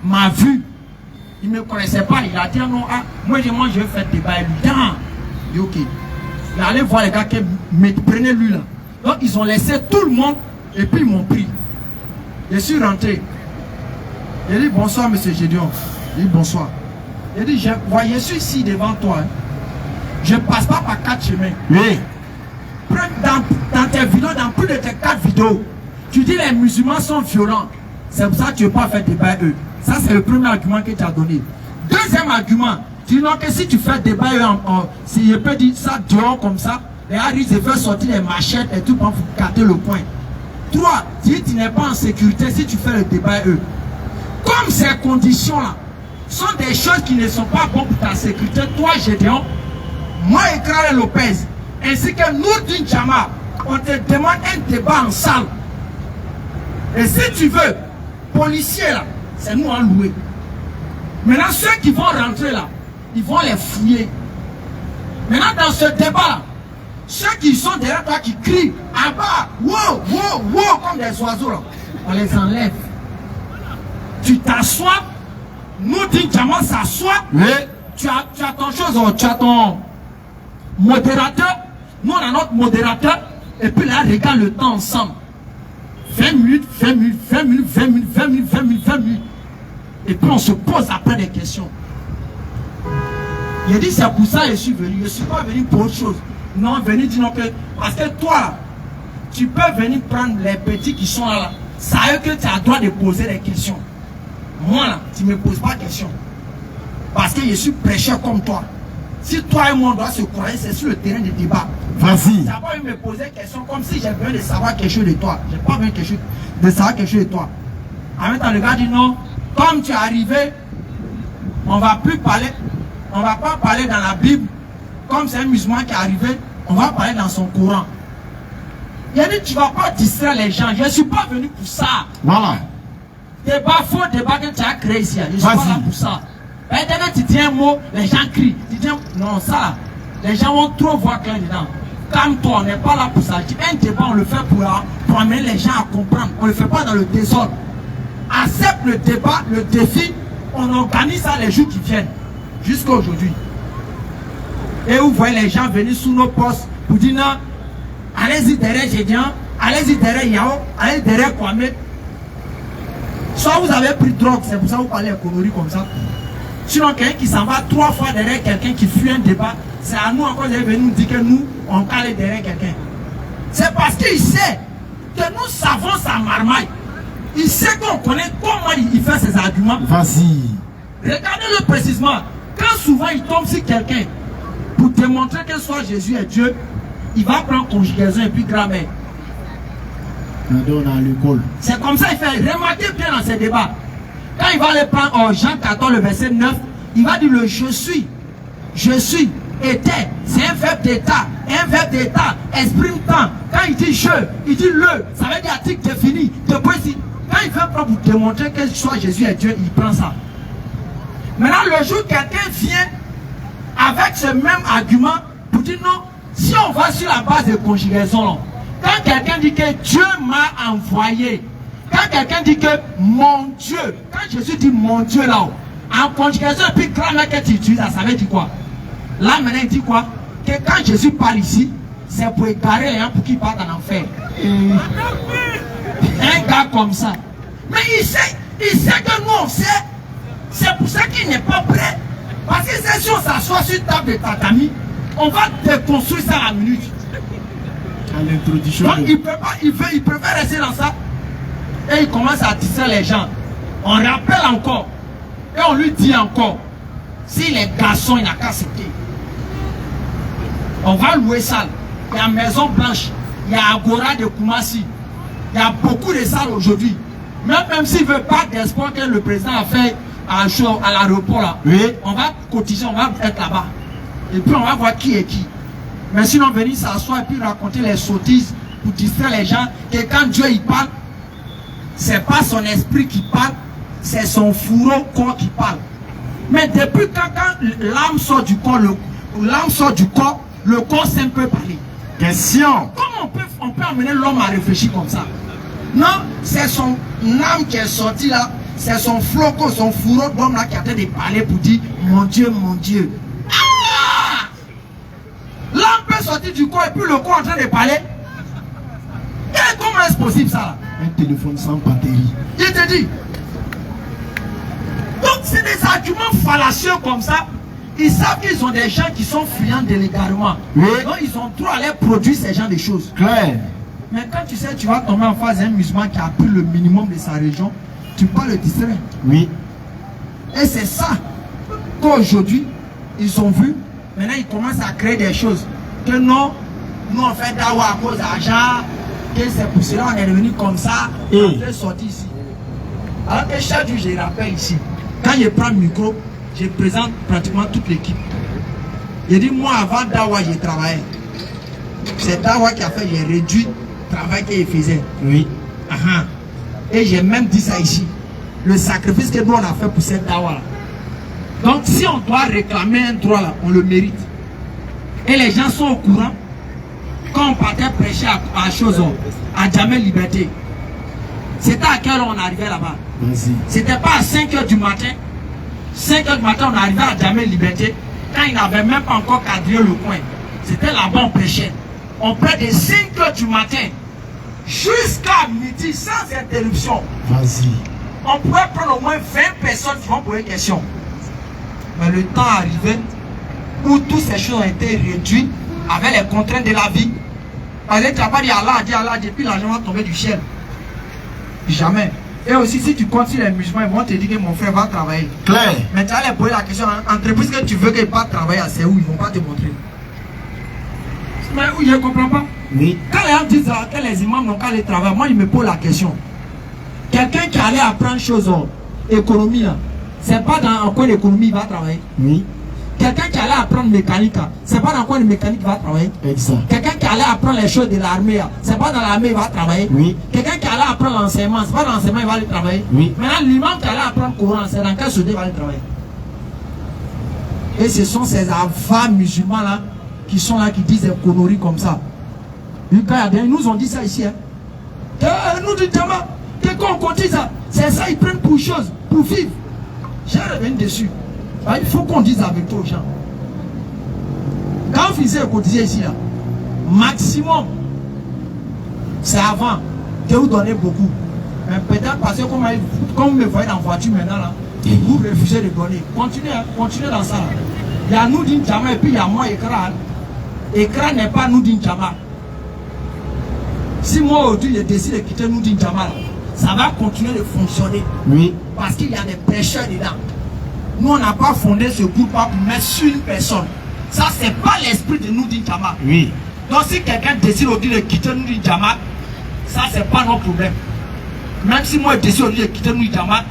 m'a vu. Il ne me connaissait pas. Il a dit non, ah, moi je vais faire débat. Il dit ok. Il allait voir les gars qui prenaient lui là. Donc ils ont laissé tout le monde et puis ils m'ont pris. Je suis rentré. Il dit bonsoir monsieur Gédéon. Il dit bonsoir. Il dit je suis ici devant toi. Hein. Je ne passe pas par 4 chemins. Oui. Dans tes vidéos, dans plus de tes 4 vidéos, tu dis les musulmans sont violents. C'est pour ça que tu ne veux pas faire débat eux. Ça c'est le premier argument que tu as donné. Deuxième argument, tu dis non que si tu fais débat, si je peux dire ça dehors comme ça, les gars risquent de faire sortir les machettes et tout pour capter le point. 3, si tu n'es pas en sécurité si tu fais le débat eux. Comme ces conditions-là sont des choses qui ne sont pas bonnes pour ta sécurité, toi Gédéon, moi Ekrale Lopez, ainsi que Nourdine Djama, on te demande un débat en salle. Et si tu veux, policiers là, c'est nous en louer. Maintenant, ceux qui vont rentrer là, ils vont les fouiller. Maintenant, dans ce débat-là, ceux qui sont derrière toi qui crient à bas, wow, wow, wow, comme des oiseaux là, on les enlève. Tu t'assois, nous disons Djama s'assoit, tu as ton chose, tu as ton modérateur, nous on a notre modérateur, et puis là, regarde le temps ensemble. 20 minutes, 20 minutes, 20 minutes, 20 minutes, 20 minutes, 20 minutes, 20 minutes. Et puis on se pose après des questions. Il a dit c'est pour ça que je suis venu. Je ne suis pas venu pour autre chose. Non, venir dire non que. Parce que toi, tu peux venir prendre les petits qui sont là. Ça veut que tu as le droit de poser des questions. Moi là, tu ne me poses pas de questions. Parce que je suis prêcheur comme toi. Si toi et moi on doit se croire, c'est sur le terrain de débat. Vas-y. Tu n'as pas eu me poser des questions comme si j'ai besoin de savoir quelque chose de toi. Je n'ai pas besoin de savoir quelque chose de toi. En même temps, le gars dit non. Comme tu es arrivé, on ne va plus parler, on ne va pas parler dans la Bible. Comme c'est un musulman qui est arrivé, on va parler dans son Coran. Il a dit tu ne vas pas distraire les gens. Je ne suis pas venu pour ça. Voilà. Débat faux, débat que tu as créé ici. Je ne suis pas là pour ça. Et dès que tu dis un mot, les gens crient. Tu dis non, ça, les gens vont trop voir clair dedans. Calme-toi, on n'est pas là pour ça. Un débat, on le fait pour amener les gens à comprendre. On ne le fait pas dans le désordre. Accepte le débat, le défi, on organise ça les jours qui viennent, jusqu'à aujourd'hui. Et vous voyez les gens venir sous nos postes pour dire non, allez-y derrière Gédéon, allez-y derrière Yao, allez-y derrière Kwame. Soit vous avez pris drogue, c'est pour ça que vous parlez économie comme ça. Sinon, quelqu'un qui s'en va 3 fois derrière quelqu'un qui fuit un débat, c'est à nous encore de venir nous dire que nous, on calme derrière quelqu'un. C'est parce qu'il sait que nous savons sa marmaille. Il sait qu'on connaît comment il fait ses arguments. Vas-y. Regardez-le précisément. Quand souvent il tombe sur quelqu'un pour démontrer que soit Jésus est Dieu, il va prendre conjugaison et puis grammaire. C'est comme ça qu'il fait. Remarquez bien dans ces débats. Quand il va aller prendre Jean 14, le verset 9, il va dire le je suis, était. C'est un verbe d'état. Un verbe d'état exprime temps. Quand il dit je, il dit le. Ça veut dire article défini. Depuis ici. Quand il veut pour vous démontrer que soit Jésus est Dieu, il prend ça. Maintenant, le jour où quelqu'un vient avec ce même argument pour dire non, si on va sur la base de conjugaison, quand quelqu'un dit que Dieu m'a envoyé, quand quelqu'un dit que mon Dieu, quand Jésus dit mon Dieu là, en conjugaison et puis grammaire que tu utilises, ça veut dire quoi? Là maintenant il dit quoi? Que quand Jésus parle ici, c'est pour égarer les gens pour qu'ils partent en enfer. Un gars comme ça. Mais il sait que nous on sait. C'est pour ça qu'il n'est pas prêt. Parce que si on s'assoit sur une table de tatami, on va déconstruire ça à la minute. À l'introduction. Donc il peut pas, il préfère rester dans ça. Et il commence à distraire les gens. On rappelle encore. Et on lui dit encore. Si les garçons, il n'a qu'à accepter. On va louer ça. Il y a Maison Blanche. Il y a Agora de Koumassi. Il y a beaucoup de salles aujourd'hui. Même s'il ne veut pas d'espoir que le président a fait à l'aéroport là, oui. On va cotiser, on va être là-bas. Et puis on va voir qui est qui. Mais sinon venir s'asseoir et puis raconter les sottises pour distraire les gens, que quand Dieu il parle, c'est pas son esprit qui parle, c'est son fourreau corps qui parle. Mais depuis quand l'âme sort du corps, le corps sait un peu parler. Question. Comment on peut amener l'homme à réfléchir comme ça? Non, c'est son âme qui est sortie là, c'est son flocon, son fourreau d'homme là qui a train de parler pour dire mon Dieu, mon Dieu. Ah! L'âme peut sortir du corps et puis le corps en train de parler. Et comment est-ce possible ça là? Un téléphone sans batterie. Il te dit. Donc c'est des arguments fallacieux comme ça. Ils savent qu'ils ont des gens qui sont friands de l'égarement. Oui. Donc ils ont trop à aller produire ces gens de choses. Claire. Mais quand tu sais tu vas tomber en face d'un musulman qui a appris le minimum de sa région, tu peux le distraire. Oui. Et c'est ça. qu'aujourd'hui, ils ont vu, maintenant ils commencent à créer des choses. Que non, nous on fait dawa à cause d'argent, que c'est pour cela on est devenu comme ça, on fait sortir ici. Alors que chaque jour, je rappelle ici, quand je prends le micro, je présente pratiquement toute l'équipe. Je dis, moi avant dawa, j'ai travaillé. C'est dawa qui a fait, j'ai réduit le travail qu'il faisait. Oui. Et j'ai même dit ça ici. Le sacrifice que nous on a fait pour cette dawa là. Donc si on doit réclamer un droit là, on le mérite. Et les gens sont au courant. Quand on partait prêcher à chose, à Jamel Liberté, c'était à quelle heure on arrivait là-bas? C'était pas à 5 h du matin. 5 h du matin, on arrivait à Jamel Liberté. Quand il n'avait même pas encore quadrillé le coin. C'était là-bas, on prêchait. On prêchait de 5 h du matin jusqu'à midi sans interruption. On pourrait prendre au moins 20 personnes qui vont poser des questions. Mais le temps arrivait où toutes ces choses ont été réduites avec les contraintes de la vie. Parce que tu n'as pas dit Allah, depuis l'argent va tomber du ciel. Jamais. Et aussi, si tu continues les musulmans, ils vont te dire que mon frère va travailler. Claire. Mais tu allais poser la question, entreprise que tu veux qu'il pas travailler, c'est où? Ils ne vont pas te montrer. Mais où je ne comprends pas. Oui. Quand les gens disent que les imams n'ont qu'à aller travailler, moi, ils me posent la question. Quelqu'un qui allait apprendre chose économie, c'est pas dans quoi l'économie il va travailler. Oui. Quelqu'un qui allait apprendre mécanique, c'est pas dans quoi le mécanique va travailler. Exact. Quelqu'un qui allait apprendre les choses de l'armée, c'est pas dans l'armée il va travailler. Oui. Quelqu'un qui allait apprendre l'enseignement, c'est pas dans l'enseignement il va aller travailler. Oui. Maintenant, l'imam qui allait apprendre le Coran, c'est dans quel soudé il va aller travailler. Et ce sont ces avars musulmans là qui sont là, qui disent des conneries comme ça. Ils nous ont dit ça ici. Hein. Nous disons, que quand on cotise ça, c'est ça, ils prennent pour chose, pour vivre. J'ai revenu dessus. Il faut qu'on dise avec toi aux gens. Quand vous finissez de cotiser ici, là, maximum, c'est avant que vous donnez beaucoup. Mais peut-être parce que comme vous me voyez dans la voiture maintenant, là, vous refusez de donner. Continuez dans ça. Là. Il y a Noudine Jama et puis il y a moi, Ekra. Ekra n'est pas Noudine Jama. Si moi aujourd'hui je décide de quitter Noudine Jama, là, ça va continuer de fonctionner. Oui. Parce qu'il y a des prêcheurs dedans. Nous, on n'a pas fondé ce groupe pour mettre sur une personne. Ça, c'est pas l'esprit de Noudine Jama. Oui. Donc, si quelqu'un décide aujourd'hui de quitter Noudine Jama, ça, c'est pas notre problème. Même si moi, je décide aujourd'hui de quitter Noudine Jama,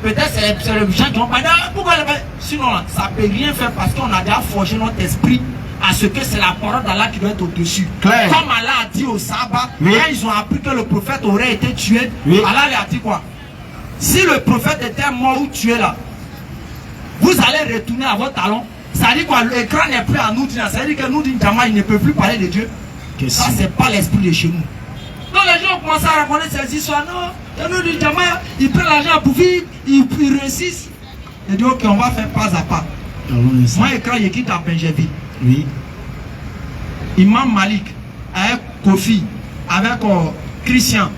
peut-être c'est les gens qui vont pas dire pourquoi. Sinon, ça ne peut rien faire parce qu'on a déjà forgé notre esprit à ce que c'est la parole d'Allah qui doit être au-dessus. Comme Allah a dit au sabbat, quand ils ont appris que le prophète aurait été tué, Allah lui a dit quoi? Si le prophète était mort ou tué là, vous allez retourner à votre talon. Ça dit quoi? L'écran n'est plus à nous. Ça veut dire que nous, Jama, il ne peut plus parler de Dieu. Ça, c'est pas l'esprit de chez nous. Donc les gens ont commencé à raconter ces histoires. Non, nous, Jama, ils prennent l'argent pour vivre, ils réussissent. Ils disent, ok, on va faire pas à pas. Moi, l'écran, il quitte à Benjeville. Oui. Imam Malik, avec Kofi, avec Christian,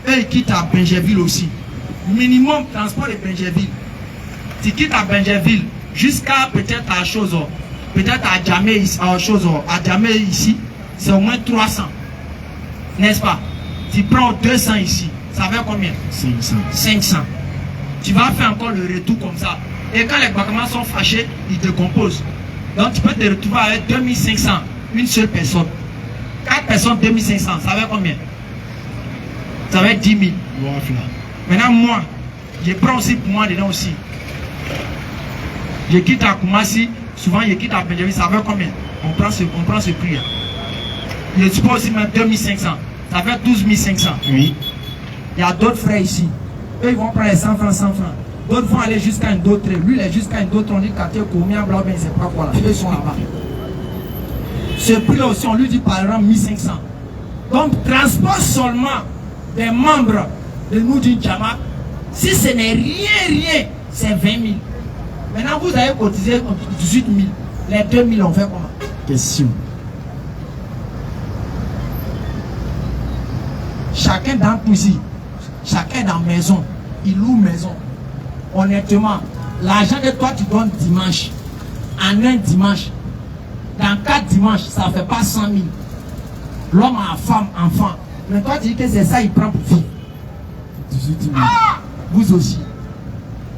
et il quitte à Benjeville aussi. Minimum transport de Benjeville. Tu quittes à Benjeville jusqu'à peut-être à chose, peut-être à Djamé ici, c'est au moins 300. N'est-ce pas? Tu prends 200 ici, ça fait combien? 500. Tu vas faire encore le retour comme ça. Et quand les bâtiments sont fâchés, ils te composent. Donc tu peux te retrouver avec 2500, une seule personne. 4 personnes, 2500, ça fait combien? Ça fait 10 000. Maintenant, moi, je prends aussi pour moi dedans aussi. Je quitte à Koumassi, souvent je quitte à Benjaville, ça fait combien? On prend ce prix. Hein. Je suppose aussi mettre 2500, ça fait 12 500. Oui. Il y a d'autres frères ici. Eux, ils vont prendre les 100 francs, 100 francs. D'autres vont aller jusqu'à une autre. Lui, il est jusqu'à une autre. On dit quartier combien, blanc, ben, c'est pas quoi là. Ils sont là-bas. Ce prix-là aussi, on lui dit par exemple 1500. Donc, transport seulement des membres de Noudine Jama, si ce n'est rien, c'est 20 000. Maintenant, vous avez cotisé 18 000. Les 2 000, on fait comment? Question. Chacun dans nous ici, chacun dans la maison, il loue maison. Honnêtement, l'argent que toi tu donnes dimanche, en un dimanche, dans 4 dimanches, ça ne fait pas 100 000. L'homme a femme, enfant. Mais toi tu dis que c'est ça, il prend pour vivre. 18 000. Ah! Vous aussi.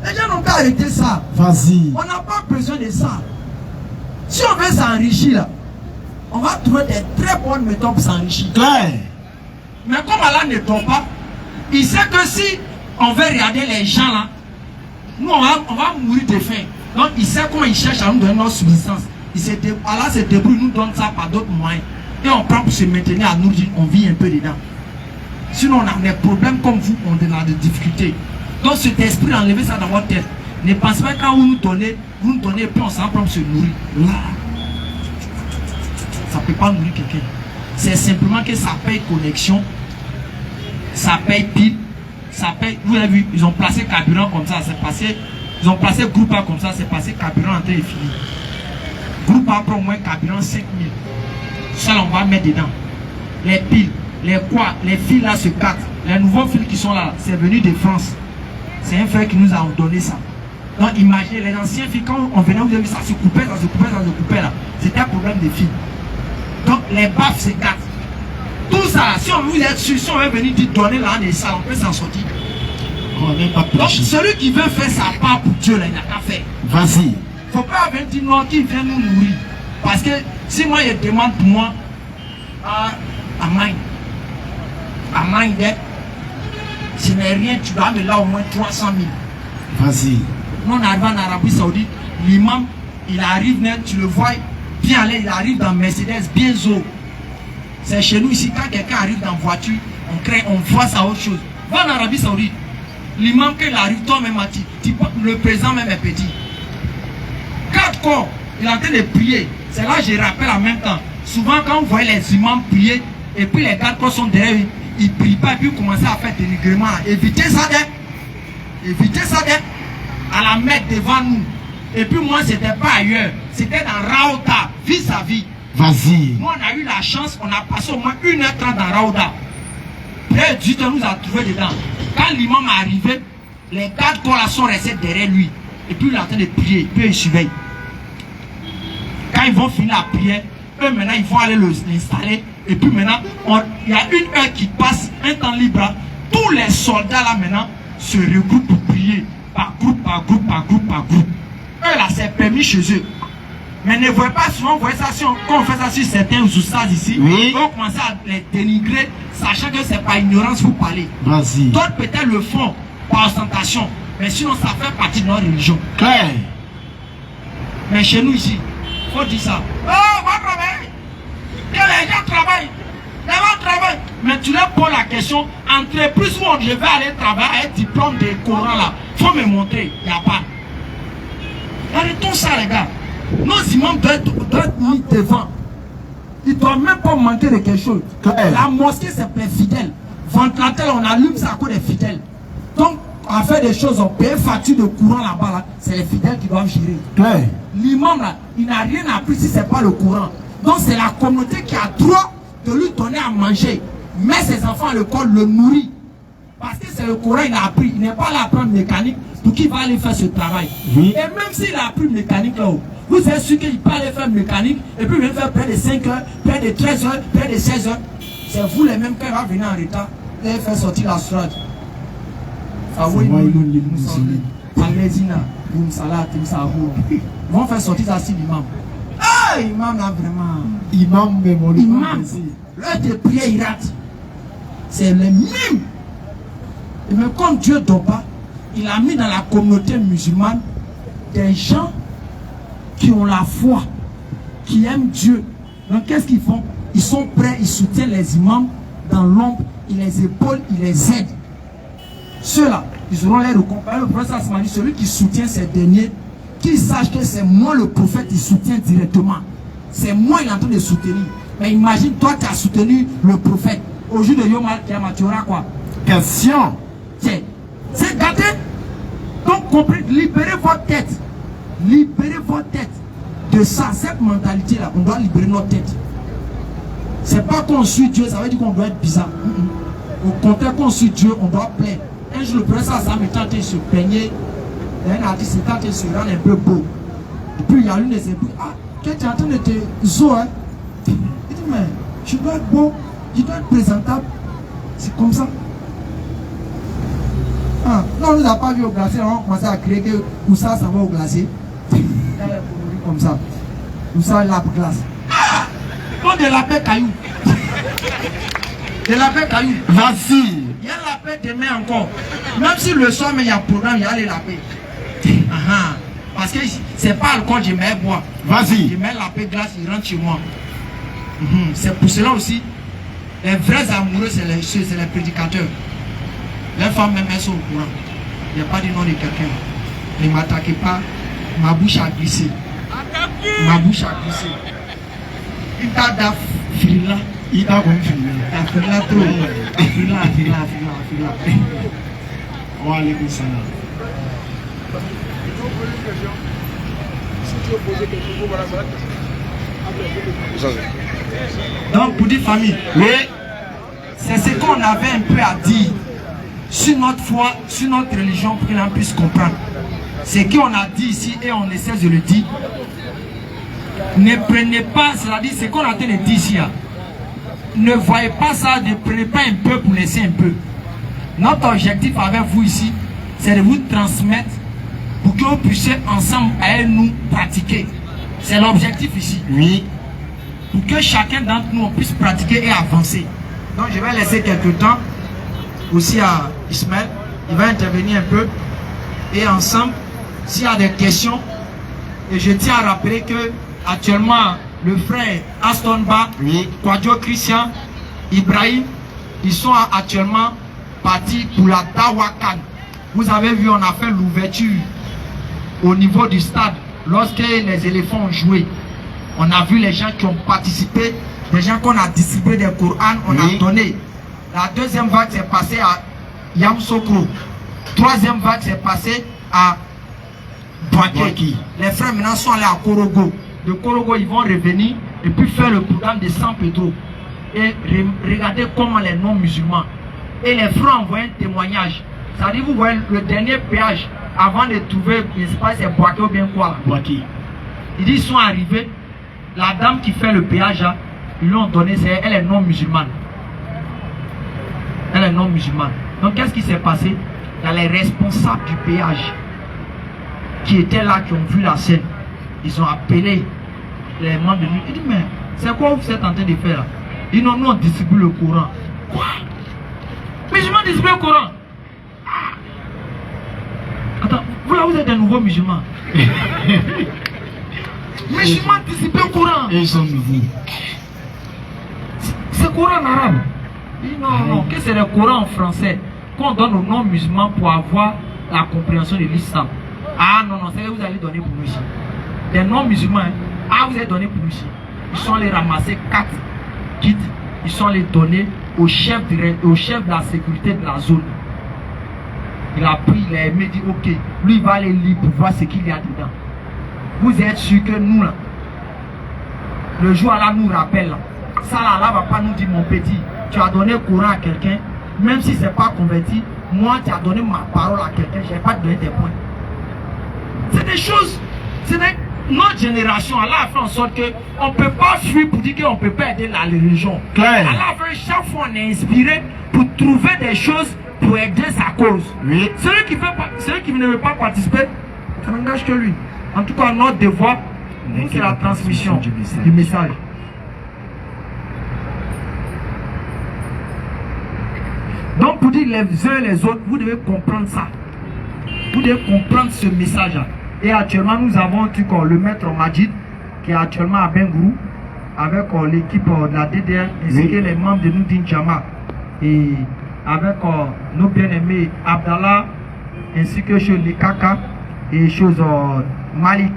Les gens n'ont qu'à arrêter ça. Vas-y. On n'a pas besoin de ça. Si on veut s'enrichir là, on va trouver des très bonnes méthodes pour s'enrichir. Claire. Mais comme Allah ne dort pas, il sait que si on veut regarder les gens là, nous on va mourir de faim. Donc il sait comment il cherche à nous donner notre subsistance. Allah se débrouille, nous donne ça par d'autres moyens. Et on prend pour se maintenir à nous dire, on vit un peu dedans. Sinon on a des problèmes comme vous, on a des difficultés. Donc cet esprit, enlevez ça dans votre tête. Ne pensez pas quand vous nous donnez et puis on s'en prend pour se nourrir. Là, ça ne peut pas nourrir quelqu'un. C'est simplement que ça paye connexion, ça paye pile, ça paye. Vous avez vu, ils ont placé carburant comme ça, c'est passé. Ils ont placé groupe A comme ça, c'est passé carburant en train de finir. Groupe A prend au moins carburant 5000. Ça, on va mettre dedans. Les piles, les quoi, les fils là se cassent. Les nouveaux fils qui sont là, c'est venu de France. C'est un frère qui nous a donné ça. Donc imaginez, les anciens fils, quand on venait, vous avez vu, ça se coupait, ça se coupait, ça se coupait là. C'était un problème de fils. Donc les baffes se cassent. Tout ça, si on vous est sûr, si on veut venir dire donner là, ça, on peut s'en sortir. Donc celui qui veut faire sa part pour Dieu, là, il n'a qu'à faire. Vas-y. Il ne faut pas venir non qui vient nous nourrir. Parce que si moi je demande pour moi à Maï, ce n'est rien, tu dois me là au moins 300 000. Vas-y. Nous on arrive en Arabie Saoudite, l'imam, il arrive, tu le vois bien aller, il arrive dans Mercedes, bien zo. C'est chez nous ici, quand quelqu'un arrive dans voiture, on voit ça autre chose. Va en Arabie Saoudite, l'imam qu'il arrive, toi-même, le président même est petit. 4 corps, il est en train de prier. C'est là que je rappelle en même temps. Souvent quand vous voyez les imams prier, et puis les 4 corps sont derrière eux, ils ne prient pas et puis ils commencent à faire des dénigrements. Évitez ça à la mettre devant nous. Et puis moi, c'était pas ailleurs. C'était dans Raouda, vis-à-vis. Vas-y. Nous, on a eu la chance, on a passé au moins 1h30 dans Raouda. Près du temps, nous a trouvé dedans. Quand l'imam est arrivé, les 4 corps là sont restés derrière lui. Et puis il est en train de prier, puis il surveille. Quand ils vont finir la prière, eux maintenant ils vont aller l'installer. Et puis maintenant, il y a 1 heure qui passe, un temps libre. Tous les soldats là maintenant se regroupent pour prier. Par groupe, par groupe, par groupe, par groupe. Eux là, c'est permis chez eux. Mais ne voyez pas souvent, vous voyez ça, quand on fait ça sur certains oustaz ici, oui. On commence à les dénigrer, sachant que c'est par ignorance vous parlez. Vas-y. D'autres peut-être le font par ostentation, mais sinon ça fait partie de notre religion. Claire. Mais chez nous ici, il faut dire ça. Oh, on va travailler. Que les gens travaillent. Les gens travaillent. Mais tu leur poses la question, entreprise où je vais aller travailler avec diplôme de Coran là, il faut me montrer, il n'y a pas. Arrêtons ça les gars. Nos imams doivent être mis devant. Ils ne doivent même pas manquer de quelque chose. La mosquée c'est plein fidèles. Ventilateur, on allume ça à cause des fidèles. Donc, à faire des choses, on paye facture de courant là-bas, là, c'est les fidèles qui doivent gérer. L'imam là, il n'a rien appris si ce n'est pas le courant. Donc c'est la communauté qui a droit de lui donner à manger. Mais ses enfants à l'école le nourrit. Parce que c'est le courant il a appris. Il n'est pas là à apprendre mécanique pour qu'il va aller faire ce travail. Oui. Et même s'il a appris mécanique là-haut, vous êtes sûr qu'il peut aller faire mécanique et puis il va faire près de 5 heures, près de 13 heures, près de 16 heures. C'est vous les mêmes qui va venir en retard et faire sortir la sourate. Ils vont faire sortir ça si l'imam. Ah, imam là vraiment. Imam, mais mon imam. L'heure de prière, il rate. C'est le même. Et même comme Dieu ne dort pas, il a mis dans la communauté musulmane des gens qui ont la foi, qui aiment Dieu. Donc qu'est-ce qu'ils font? Ils sont prêts, ils soutiennent les imams dans l'ombre, ils les épaulent, ils les aident. Ceux-là, ils auront l'air de comparer. Le prophète m'a dit, celui qui soutient ces derniers, qu'il sache que c'est moi le prophète, il soutient directement. C'est moi il est en train de soutenir. Mais imagine, toi tu as soutenu le prophète. Au jour de Yom Al-Kiyama, tu auras quoi? Question. C'est gâté. Donc, comprenez, libérez votre tête. Libérez votre tête de ça, cette mentalité-là. On doit libérer notre tête. C'est pas qu'on suit Dieu, ça veut dire qu'on doit être bizarre. Au contraire, qu'on suit Dieu, on doit plaire. Un jour, le professeur Sam est en train de se plaigner. Un artiste est en train de se rendre un peu beau. Et puis, il y a l'une de ses bouts. Ah, tu es en train de te zo, hein? Il dit, mais je dois être beau, je dois être présentable. C'est comme ça. Ah, non, on nous a pas vu au glacier, on a commencé à crier que Oussa s'en va au glacier. Comme ça. Oussa lape glace. Ah! Non, de la paix caillou. De la paix caillou. Vas-y. Il y a la paix demain encore. Même si le soir, mais il y a programme, il y a les la paix. Parce que c'est pas alcool, je mets bois. Vas-y. Je mets la paix glace, il rentre chez moi. C'est pour cela aussi, les vrais amoureux, c'est les prédicateurs. Les femmes même elles sont au courant. Il n'y a pas de nom de quelqu'un. Ne m'attaquez pas, ma bouche a glissé. Ma bouche a glissé. Il t'a d'afrila. Il t'a comme filmé. Afrila trop. Afrila. Wa alaikum salam. Donc pour dire famille, oui, c'est ce qu'on avait un peu à dire sur notre foi, sur notre religion pour que l'on puisse comprendre. Ce qu'on a dit ici et on essaie de le dire. Ne prenez pas, c'est-à-dire ce qu'on a en train de dire ici. Ne voyez pas ça, ne prenez pas un peu pour laisser un peu. Notre objectif avec vous ici, c'est de vous transmettre pour que vous puissiez ensemble avec nous pratiquer. C'est l'objectif ici. Oui. Pour que chacun d'entre nous puisse pratiquer et avancer. Donc je vais laisser quelques temps aussi à Ismaël. Il va intervenir un peu. Et ensemble, s'il y a des questions, et je tiens à rappeler que actuellement le frère Aston Ba, oui. Kwadjo Christian, Ibrahim, ils sont actuellement partis pour la Dawakan. Vous avez vu, on a fait l'ouverture au niveau du stade lorsque les éléphants ont joué. On a vu les gens qui ont participé, des gens qu'on a distribué des Corans, on a donné. La deuxième vague s'est passée à Yamsokro. Troisième vague s'est passée à Boaké. Les frères maintenant sont allés à Korogo. De Korogo, ils vont revenir et puis faire le programme de San Pedro. Et regardez comment les non-musulmans. Et les frères envoient un témoignage. C'est-à-dire, vous voyez, le dernier péage, avant de trouver, je ne sais pas si c'est Boaké ou bien quoi. Boaké. Ils disent, ils sont arrivés. La dame qui fait le péage, ils lui ont donné, elle est non musulmane. Elle est non musulmane. Donc qu'est-ce qui s'est passé? Il y a les responsables du péage qui étaient là, qui ont vu la scène. Ils ont appelé les membres de nous. Ils disent, mais c'est quoi vous êtes en train de faire là? Ils disent, non, nous on distribue le Coran. Quoi? Musulmans distribuent le Coran? Attends, vous là vous êtes un nouveau musulman. Musulmans distribuent le Coran. Et ils sont nouveaux. C'est Coran en arabe. Non, que c'est le Coran en français qu'on donne aux non-musulmans pour avoir la compréhension de l'islam. Ah non, c'est que vous allez donner pour nous ici. Les non-musulmans, vous allez donner pour nous ici. Ils sont allés ramasser 4 kits. Ils sont allés donner au chef de la sécurité de la zone. Il a pris, il a aimé, dit ok, lui il va aller lire pour voir ce qu'il y a dedans. Vous êtes sûr que nous là, le jour là nous rappelle là, ça là va pas nous dire mon petit, tu as donné Coran à quelqu'un, même si c'est pas converti, moi tu as donné ma parole à quelqu'un, je vais pas te donner tes points. C'est des choses, notre génération, Allah a fait en sorte qu'on ne peut pas fuir pour dire qu'on ne peut pas aider la religion. Claire. Allah a fait chaque fois on est inspiré pour trouver des choses pour aider sa cause. Oui. Celui qui ne veut pas participer, ça n'engage que lui. En tout cas, notre devoir, c'est la transmission du message. Donc pour dire les uns et les autres, vous devez comprendre ça. Vous devez comprendre ce message-là. Et actuellement, nous avons le maître Majid, qui est actuellement à Bengourou, avec l'équipe de la DDR, ainsi que les membres de Noudin Jama. Et avec nos bien-aimés Abdallah, ainsi que chez les Kaka et chez Malik,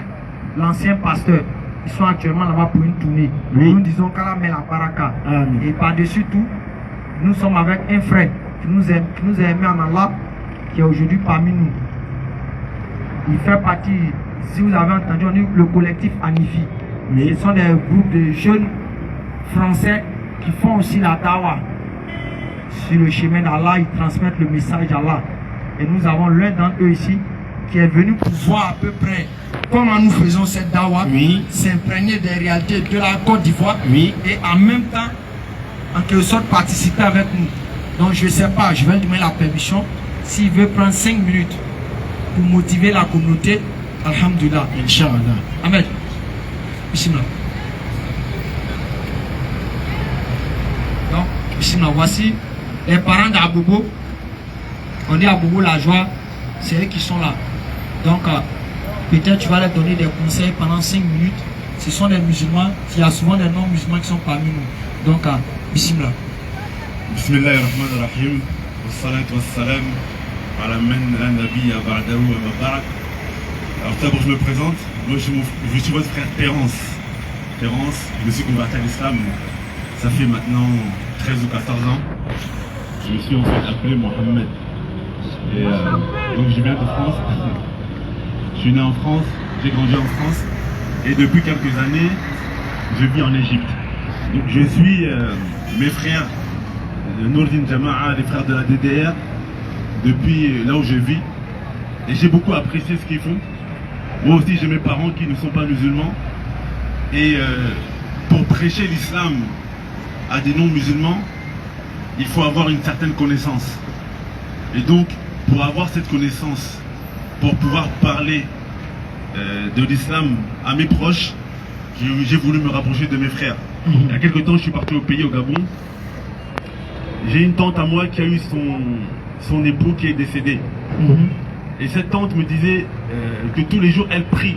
l'ancien pasteur. Ils sont actuellement là-bas pour une tournée. Nous disons Kalamel à Baraka. Et par-dessus tout, nous sommes avec un frère qui nous a aimé en Allah, qui est aujourd'hui parmi nous. Il fait partie, si vous avez entendu, on dit le collectif Anifi. Ce sont des groupes de jeunes français qui font aussi la dawa sur le chemin d'Allah. Ils transmettent le message d'Allah. Et nous avons l'un d'entre eux ici qui est venu pour voir à peu près comment nous faisons cette dawa, s'imprégner des réalités de la Côte d'Ivoire et en même temps, en quelque sorte, participer avec nous. Donc je ne sais pas, je vais lui demander la permission. s'il veut prendre 5 minutes pour motiver la communauté, alhamdulillah. Inch'Allah. Ahmed, bismillah. Donc, bismillah, voici les parents d'Abobo. On dit Abobo la joie, c'est eux qui sont là. Donc, peut-être tu vas leur donner des conseils pendant 5 minutes. Ce sont des musulmans, il y a souvent des non-musulmans qui sont parmi nous. Donc, bismillah. Bismillahirrahmanirrahim. Wassalatu wassalam ala man la nabiyya ba'dahu wa ma ba'd. Alors d'abord je me présente, moi je suis votre frère Terence. Terence, je me suis converti à l'islam, ça fait maintenant 13 ou 14 ans. Je me suis en fait appelé Mohamed. Et donc je viens de France. Je suis né en France, j'ai grandi en France. Et depuis quelques années, je vis en Égypte. Donc je suis mes frères, Nourdine Jama'a, les frères de la DDR, depuis là où je vis. Et j'ai beaucoup apprécié ce qu'ils font. Moi aussi j'ai mes parents qui ne sont pas musulmans. Et pour prêcher l'islam à des non-musulmans, il faut avoir une certaine connaissance. Et donc, pour avoir cette connaissance, pour pouvoir parler de l'islam à mes proches, j'ai voulu me rapprocher de mes frères. Il y a quelques temps, je suis parti au pays, au Gabon. J'ai une tante à moi qui a eu son époux qui est décédé. Et cette tante me disait que tous les jours, elle prie.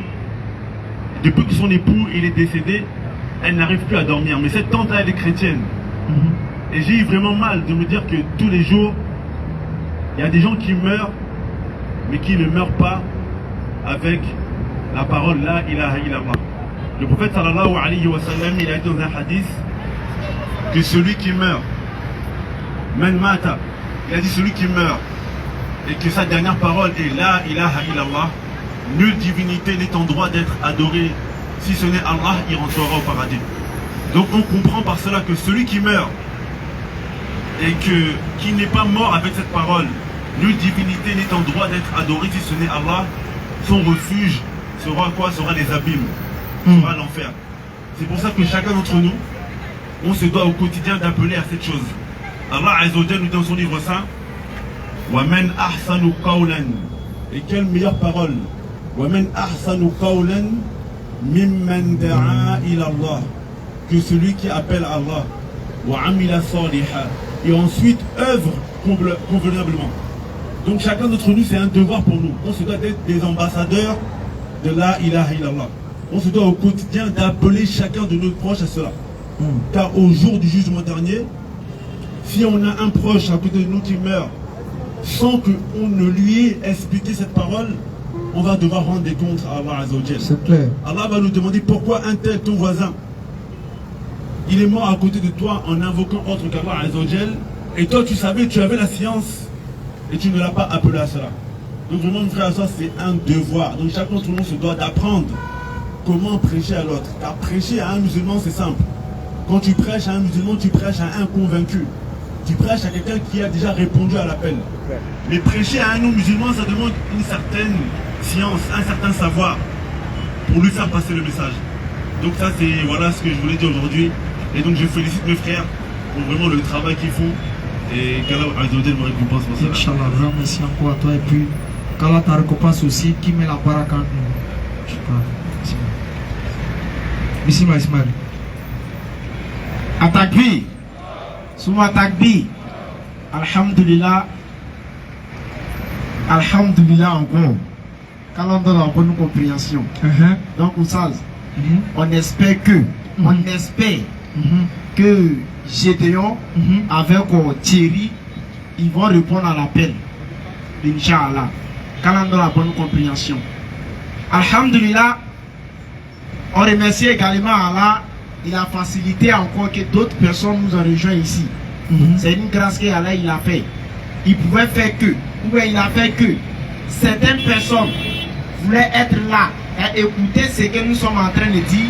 Depuis que son époux il est décédé, elle n'arrive plus à dormir. Mais cette tante-là, elle est chrétienne. Et j'ai eu vraiment mal de me dire que tous les jours, il y a des gens qui meurent, mais qui ne meurent pas avec la parole La ilaha illallah. Le prophète sallallahu alayhi wa sallam, il a dit dans un hadith que celui qui meurt, man mata, il a dit celui qui meurt, et que sa dernière parole est La ilaha illallah, nulle divinité n'est en droit d'être adorée, si ce n'est Allah, il rentrera au paradis. Donc on comprend par cela que celui qui meurt, et qui n'est pas mort avec cette parole, nulle divinité n'est en droit d'être adorée si ce n'est Allah, son refuge sera quoi? Sera les abîmes, sera l'enfer. C'est pour ça que chacun d'entre nous, on se doit au quotidien d'appeler à cette chose. Allah Azza wa Jalla nous dit dans son livre saint, wa man ahsanu qawlan, et quelle meilleure parole, wa man ahsanu qawlan mimman da'a ila Allah, que celui qui appelle Allah, wa amila saliha, et ensuite œuvre convenablement. Donc chacun d'entre nous, c'est un devoir pour nous. On se doit d'être des ambassadeurs de la ilaha illallah. On se doit au quotidien d'appeler chacun de nos proches à cela. Car au jour du jugement dernier, si on a un proche à côté de nous qui meurt sans qu'on ne lui ait expliqué cette parole, on va devoir rendre des comptes à Allah Azza wa Jalla. C'est clair. Allah va nous demander pourquoi un tel, ton voisin, il est mort à côté de toi en invoquant autre qu'Allah Azza wa Jalla, et toi tu savais, tu avais la science et tu ne l'as pas appelé à cela. Donc vraiment, mon frère, ça c'est un devoir. Donc chacun d'entre nous se doit d'apprendre comment prêcher à l'autre. Car prêcher à un musulman, c'est simple. Quand tu prêches à un musulman, tu prêches à un convaincu. Tu prêches à quelqu'un qui a déjà répondu à l'appel. Mais prêcher à un non-musulman, ça demande une certaine science, un certain savoir pour lui faire passer le message. Donc ça c'est voilà ce que je voulais dire aujourd'hui. Et donc je félicite mes frères pour vraiment le travail qu'ils font. Et qu'Allah Azza wa Jalla me récompense pour cela. Inch'Allah, grand merci encore à toi et puis qu'Allah te récompense aussi, qui met la baraka en nous. Je crois. Bismillah Ismaël. Atakbi. Souma takbi. Alhamdulillah. Alhamdulillah encore. Qu'Allah donne la bonne compréhension. Donc Oussaz, on espère que que Gédéon avec Thierry, ils vont répondre à l'appel. Inch'Allah. Qu'Allah donne la bonne compréhension. Alhamdulillah. On remercie également Allah. Il a facilité encore que d'autres personnes nous ont rejoints ici. C'est une grâce qu'Allah il a fait. Il pouvait faire que, ou bien il a fait que certaines personnes voulaient être là et écouter ce que nous sommes en train de dire.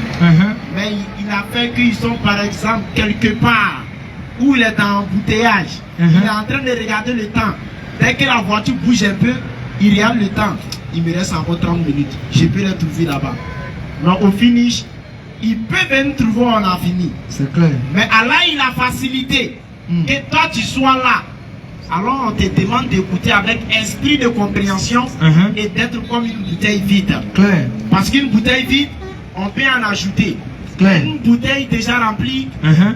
Mais il a fait qu'ils sont par exemple quelque part où il est en embouteillage. Il est en train de regarder le temps. Dès que la voiture bouge un peu, il regarde le temps. Il me reste encore 30 minutes. Je peux les trouver là-bas. Donc au finish, il peut venir trouver où on a fini. C'est clair. Mais Allah il a facilité que toi tu sois là. alors on te demande d'écouter avec esprit de compréhension et d'être comme une bouteille vide. Clair. Parce qu'une bouteille vide, on peut en ajouter. Clair. Une bouteille déjà remplie,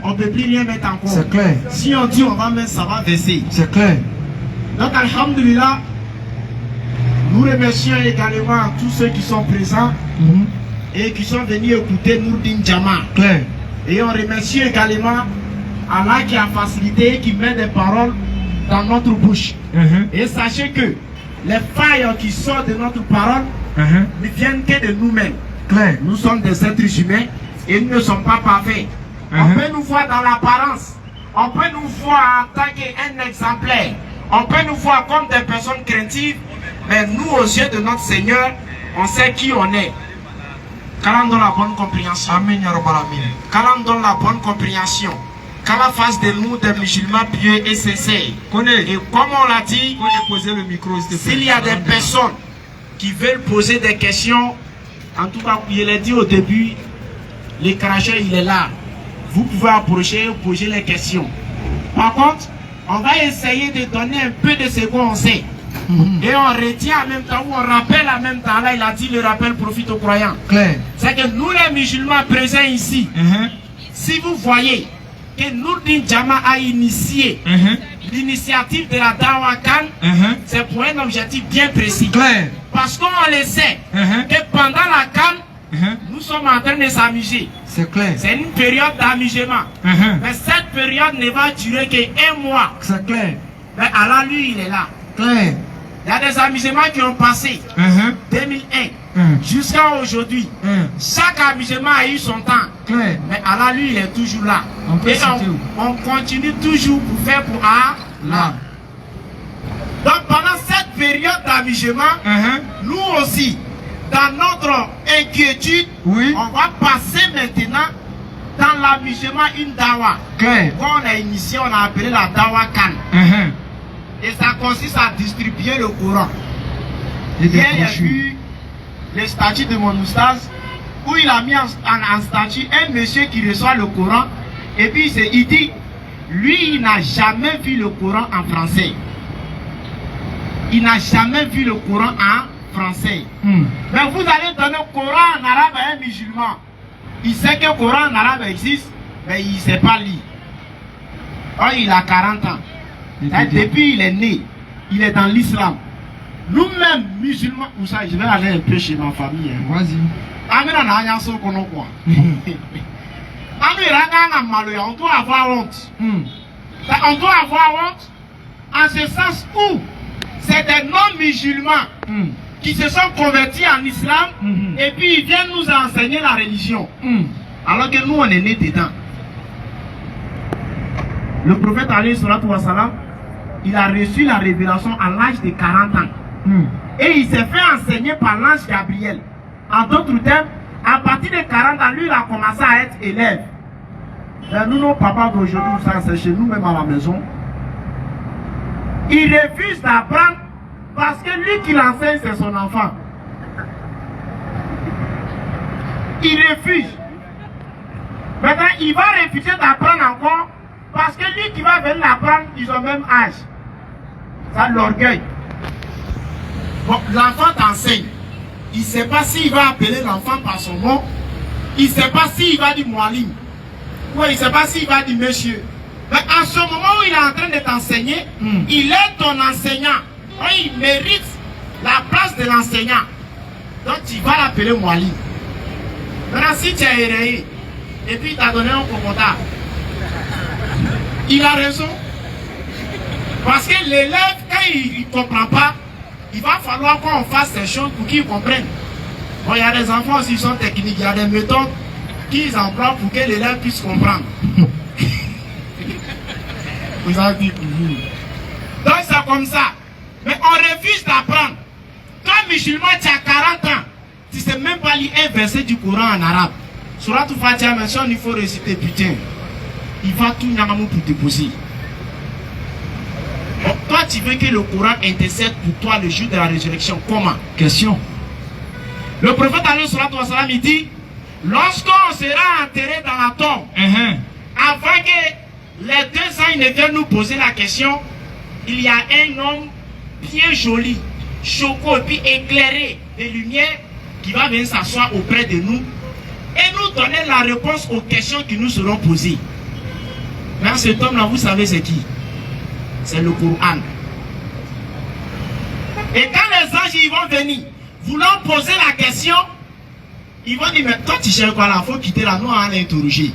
on ne peut plus rien mettre encore. C'est clair. Si on dit on va mettre, ça va verser. C'est clair. Donc, alhamdulillah, nous remercions également tous ceux qui sont présents et qui sont venus écouter Nourdine Jama. Clair. Et on remercie également Allah qui a facilité, qui met des paroles dans notre bouche. Et sachez que les failles qui sortent de notre parole ne viennent que de nous-mêmes. Clair. Nous sommes des êtres humains et nous ne sommes pas parfaits. On peut nous voir dans l'apparence, on peut nous voir en tant qu'un exemplaire, on peut nous voir comme des personnes craintives, mais nous, aux yeux de notre Seigneur, on sait qui on est. Qu'Allah donne la bonne compréhension. Amen, ya Rabbal Alamin. Qu'Allah donne la bonne compréhension. Qu'Allah fasse de nous des musulmans pieux et sincères. Et comme on l'a dit, s'il y a des personnes qui veulent poser des questions, en tout cas, je l'ai dit au début, le cracheur il est là. Vous pouvez approcher et poser les questions. Par contre, on va essayer de donner un peu de ce qu'on sait. Et on retient en même temps, ou on rappelle en même temps. Là, il a dit le rappel profite aux croyants. Clair. C'est que nous, les musulmans présents ici, si vous voyez que Nourdine Jama a initié l'initiative de la Dawa Khan, c'est pour un objectif bien précis. Clair. Parce qu'on le sait que pendant la Khan, nous sommes en train de s'amuser. C'est clair. C'est une période d'amusement. Mais cette période ne va durer qu'un mois. C'est clair. Mais Allah, lui, il est là. Clair. Il y a des amusements qui ont passé 2001 jusqu'à aujourd'hui. Chaque amusement a eu son temps. Clair. Mais Allah, lui, il est toujours là. Et on continue toujours pour faire pour Allah. Donc pendant cette période d'amusement, nous aussi, dans notre inquiétude, on va passer maintenant dans l'amusement une dawa. Quand on a initié, on a appelé la Dawa Khan. Et ça consiste à distribuer le Coran. Hier, il y a eu le statut de mon oustaz où il a mis en statut un monsieur qui reçoit le Coran. Et puis il dit, lui, il n'a jamais vu le Coran en français. Il n'a jamais vu le Coran en français. Mais vous allez donner le Coran en arabe à un musulman. Il sait que le Coran en arabe existe, mais il ne sait pas lire. Oh, il a 40 ans. Depuis il est né, il est dans l'islam. Nous-mêmes, musulmans, je vais aller un peu chez ma famille. Vas-y. On doit avoir honte. On doit avoir honte en ce sens où c'est des non-musulmans qui se sont convertis en islam et puis ils viennent nous enseigner la religion. Alors que nous, on est nés dedans. Le prophète alayhi salatu wa salam, il a reçu la révélation à l'âge de 40 ans. Et il s'est fait enseigner par l'ange Gabriel. En d'autres termes, à partir de 40 ans, lui, il a commencé à être élève. Et nous, nos papas d'aujourd'hui, c'est chez nous, même à la maison. Il refuse d'apprendre parce que lui qui l'enseigne, c'est son enfant. Il refuse. Maintenant, il va refuser d'apprendre encore parce que lui qui va venir l'apprendre, ils ont le même âge. Ça, l'orgueil. Bon, l'enfant t'enseigne. Il ne sait pas s'il va appeler l'enfant par son nom. Il ne sait pas s'il va dire Moualim. Ou il ne sait pas s'il va dire monsieur. Mais en ce moment où il est en train de t'enseigner, il est ton enseignant. Il mérite la place de l'enseignant. Donc tu vas l'appeler Moualim. Maintenant, si tu es éreillé, et puis il t'a donné un commentaire, il a raison. Parce que l'élève, quand il ne comprend pas, il va falloir qu'on fasse ces choses pour qu'ils comprennent. Bon, il y a des enfants aussi qui sont techniques, il y a des méthodes qu'ils emploient pour que l'élève puisse comprendre. Vous avez dit donc c'est comme ça. Mais on refuse d'apprendre. Toi, musulman, tu as 40 ans, tu ne sais même pas lire un verset du Coran en arabe. Surat Fatiha, mais il faut réciter, putain. Il va tout n'amou pour te poser. Bon, toi, tu veux que le Coran intercède pour toi le jour de la résurrection. Comment? Question. Le prophète alayhi salatu wa salam, il dit, lorsqu'on sera enterré dans la tombe, avant que les 2 ans ils ne viennent nous poser la question, il y a un homme bien joli, choco et puis éclairé de lumière qui va venir s'asseoir auprès de nous et nous donner la réponse aux questions qui nous seront posées. Dans cet homme-là, vous savez c'est qui? C'est le Coran. Et quand les anges ils vont venir, voulant poser la question, ils vont dire, mais toi tu cherches quoi là? Il faut quitter la noix à l'interroger.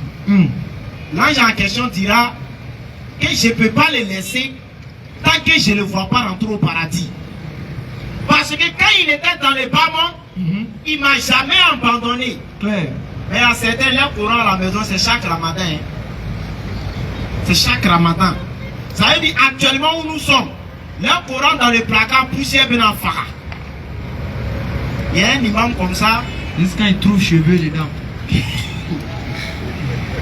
L'ange en question dira que je ne peux pas le laisser tant que je ne le vois pas rentrer au paradis. Parce que quand il était dans le bas monde, il ne m'a jamais abandonné. Claire. Mais à certains, leur courant à la maison, c'est chaque ramadan. Hein. C'est chaque ramadan. Ça veut dire actuellement où nous sommes, leur courant dans le placard, poussière bien en fara. Il y a un imam comme ça. Jusqu'à il trouve cheveux dedans.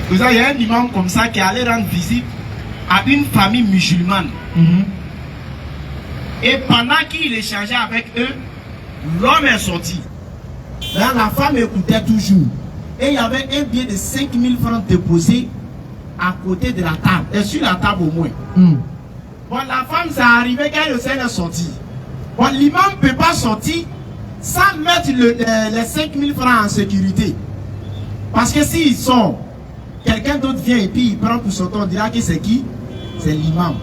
Il y a un imam comme ça qui allait rendre visite à une famille musulmane. Et pendant qu'il échangeait avec eux, l'homme est sorti. Là, la femme écoutait toujours. Et il y avait un billet de 5000 francs déposé à côté de la table. Et sur la table au moins. Bon, la femme, ça arrivait quand le Seigneur est sorti. Bon, l'imam ne peut pas sortir sans mettre les 5000 francs en sécurité. Parce que s'il sort, quelqu'un d'autre vient et puis il prend pour sortir, on dira que c'est qui? C'est l'imam.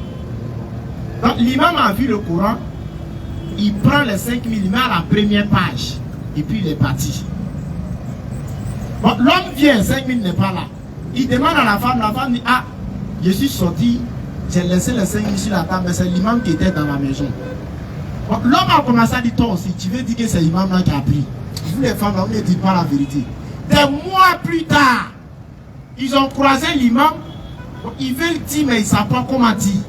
Donc l'imam a vu le Coran, il prend les 5000, il met à la première page et puis il est parti. Bon, l'homme vient, 5000 n'est pas là. Il demande à la femme dit, ah, je suis sorti, j'ai laissé les 5000 sur la table, mais c'est l'imam qui était dans la maison. Bon, l'homme a commencé à dire, toi aussi, tu veux dire que c'est l'imam là qui a pris. Vous les femmes, là, vous ne dites pas la vérité. Des mois plus tard, ils ont croisé l'imam, ils veulent dire, mais ils ne savent pas comment dire.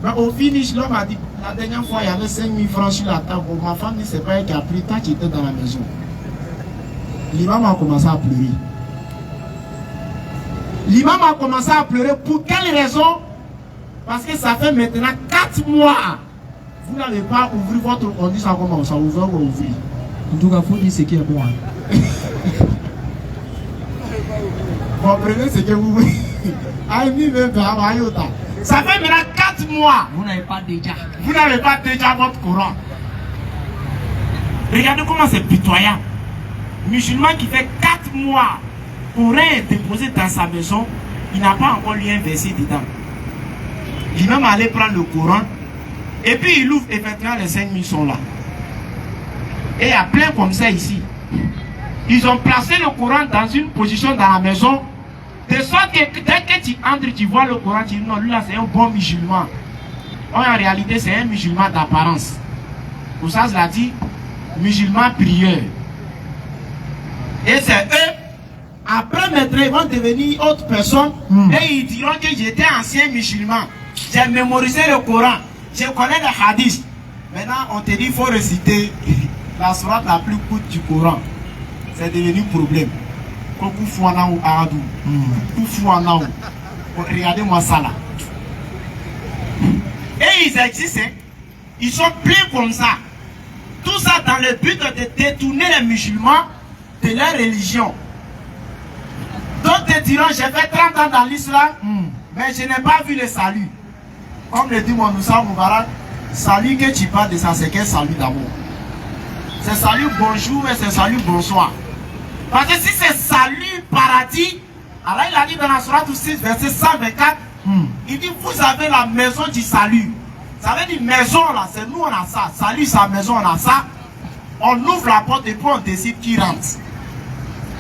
Mais au finish, l'homme a dit, la dernière fois, il y avait 5000 francs sur la table. Bon, ma femme dit, c'est pas elle qui a pris, toi qui étais dans la maison. L'imam a commencé à pleurer. L'imam a commencé à pleurer. Pour quelle raison? Parce que ça fait maintenant 4 mois. Vous n'avez pas ouvert votre... On dit ça comment? Ça ouvre ou ouvrir? En tout cas, il faut dire ce qui est bon. Comprenez ce que vous voulez. Ça fait maintenant 4 mois. Vous n'avez pas déjà. Vous n'avez pas déjà votre Coran. Regardez comment c'est pitoyable. Musulman qui fait 4 mois pour rien déposer dans sa maison, il n'a pas encore lu un verset dedans. L'imam allait prendre le Coran et puis il ouvre effectivement les 5000 sont là. Et il y a plein comme ça ici. Ils ont placé le Coran dans une position dans la maison de sorte que dès que tu entres, tu vois le Coran, tu dis non, lui là c'est un bon musulman. En réalité c'est un musulman d'apparence. Pour ça, je l'ai dit, musulman prieur. Et c'est eux, après maintenant, ils vont devenir autre personne et ils diront que j'étais ancien musulman. J'ai mémorisé le Coran, je connais les hadiths. Maintenant, on te dit qu'il faut réciter la sourate la plus courte du Coran. C'est devenu problème. Regardez-moi ça là. Et ils existent, hein. Ils sont pleins comme ça. Tout ça dans le but de détourner les musulmans de leur religion. D'autres te diront, j'ai fait 30 ans dans l'islam, mais je n'ai pas vu le salut. Comme le dit mon Moussa Moubarak, salut que tu parles de ça, c'est quel salut d'abord? C'est salut bonjour et c'est salut bonsoir. Parce que si c'est salut paradis, alors il a dit dans la sourate 6, verset 124, il dit vous avez la maison du salut. Ça veut dire maison là, c'est nous on a ça. Salut sa maison on a ça. On ouvre la porte et puis on décide qui rentre.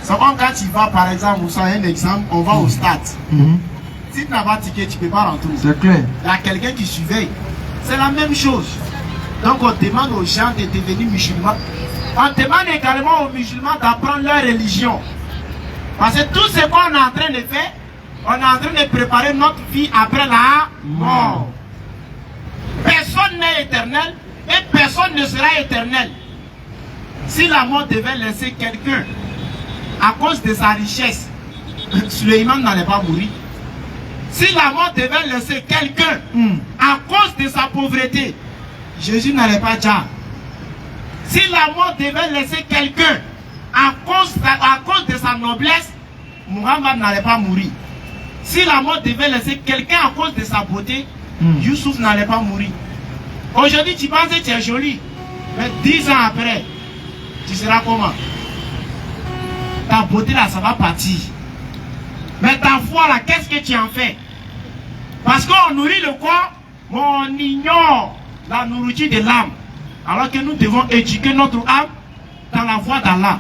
C'est comme quand tu vas par exemple, vous savez un exemple, on va au stade. Si tu n'as pas de ticket, tu ne peux pas rentrer. C'est clair. Il y a quelqu'un qui surveille. C'est la même chose. Donc on demande aux gens de devenir musulmans. On demande également aux musulmans d'apprendre leur religion. Parce que tout ce qu'on est en train de faire, on est en train de préparer notre vie après la mort. Personne n'est éternel et personne ne sera éternel. Si la mort devait laisser quelqu'un à cause de sa richesse, Suleiman n'allait pas mourir. Si la mort devait laisser quelqu'un à cause de sa pauvreté, Jésus n'allait pas dire. Si la mort devait laisser quelqu'un à cause de sa noblesse, Muhammad n'allait pas mourir. Si la mort devait laisser quelqu'un à cause de sa beauté, Youssouf n'allait pas mourir. Aujourd'hui, tu penses que tu es joli. Mais 10 ans après, tu seras comment? Ta beauté là, ça va partir. Mais ta foi là, qu'est-ce que tu en fais? Parce qu'on nourrit le corps, mais on ignore la nourriture de l'âme. Alors que nous devons éduquer notre âme dans la voie d'Allah.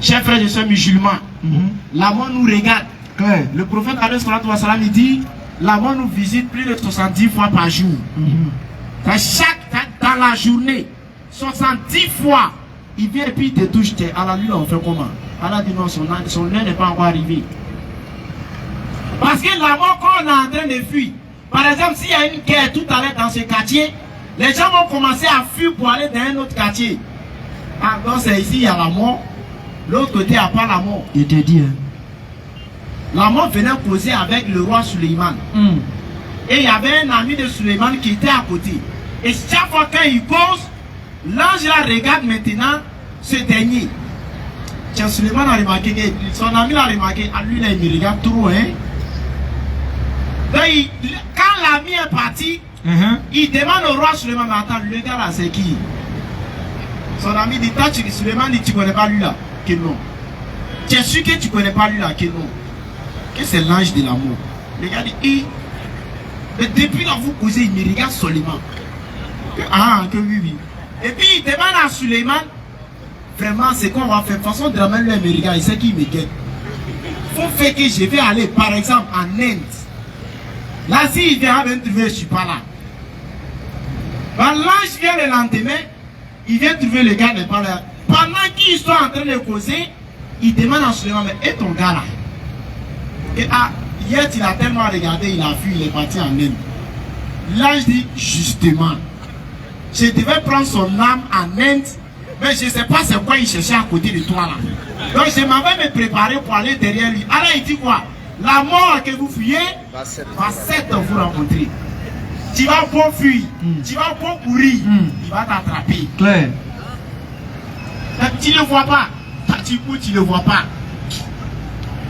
Chers frères et sœurs musulmans, la mort nous regarde. Le prophète il dit, la mort nous visite plus de 70 fois par jour. Dans la journée, 70 fois, il vient et puis il te touche. Allah lui, on fait comment? Allah dit non, son heure n'est pas encore arrivé. Parce que la mort, quand on est en train de fuir, par exemple, s'il y a une guerre tout à l'heure dans ce quartier, les gens vont commencer à fuir pour aller dans un autre quartier. Ah, donc c'est ici, il y a la mort. L'autre côté, il n'y a pas la mort. Il te dit, hein. La mort venait causer avec le roi Suleiman. Et il y avait un ami de Suleiman qui était à côté. Et chaque fois qu'il cause, l'ange la regarde maintenant ce dernier. Tiens, Suleiman a remarqué que son ami l'a remarqué. À lui, là, il me regarde trop, hein. Donc, quand l'ami est parti, il demande au roi Suleiman, mais attends, le gars là, c'est qui? Son ami dit, toi, Suleiman dit, tu ne connais pas lui là? Que non. Tu es sûr que tu ne connais pas lui là? Que non. Que c'est l'ange de l'amour. Le gars dit, mais depuis là, vous causez, il me regarde seulement. Ah, que oui, oui. Et puis, il demande à Suleiman, vraiment, c'est quoi on va faire? De toute façon, Draman, lui, il me regarde, il sait qu'il me guette. Il faut faire que je vais aller, par exemple, en Inde. Là, s'il vient me trouver, je ne suis pas là. L'ange vient le lendemain, il vient trouver le gars n'est pas là. Pendant qu'ils sont en train de causer, il demande à Suleiman, mais et ton gars là? Et hier, il a tellement regardé, il a fui, il est parti en Inde. L'ange dit, justement, je devais prendre son âme en Inde, mais je ne sais pas c'est quoi il cherchait à côté de toi là. Donc je m'avais me préparé pour aller derrière lui. Alors il dit quoi? La mort que vous fuyez va s'être vous rencontrer. Tu vas bon fuir, tu vas bon courir, il va t'attraper. Claire. Tu ne le vois pas. Tu ne le vois pas.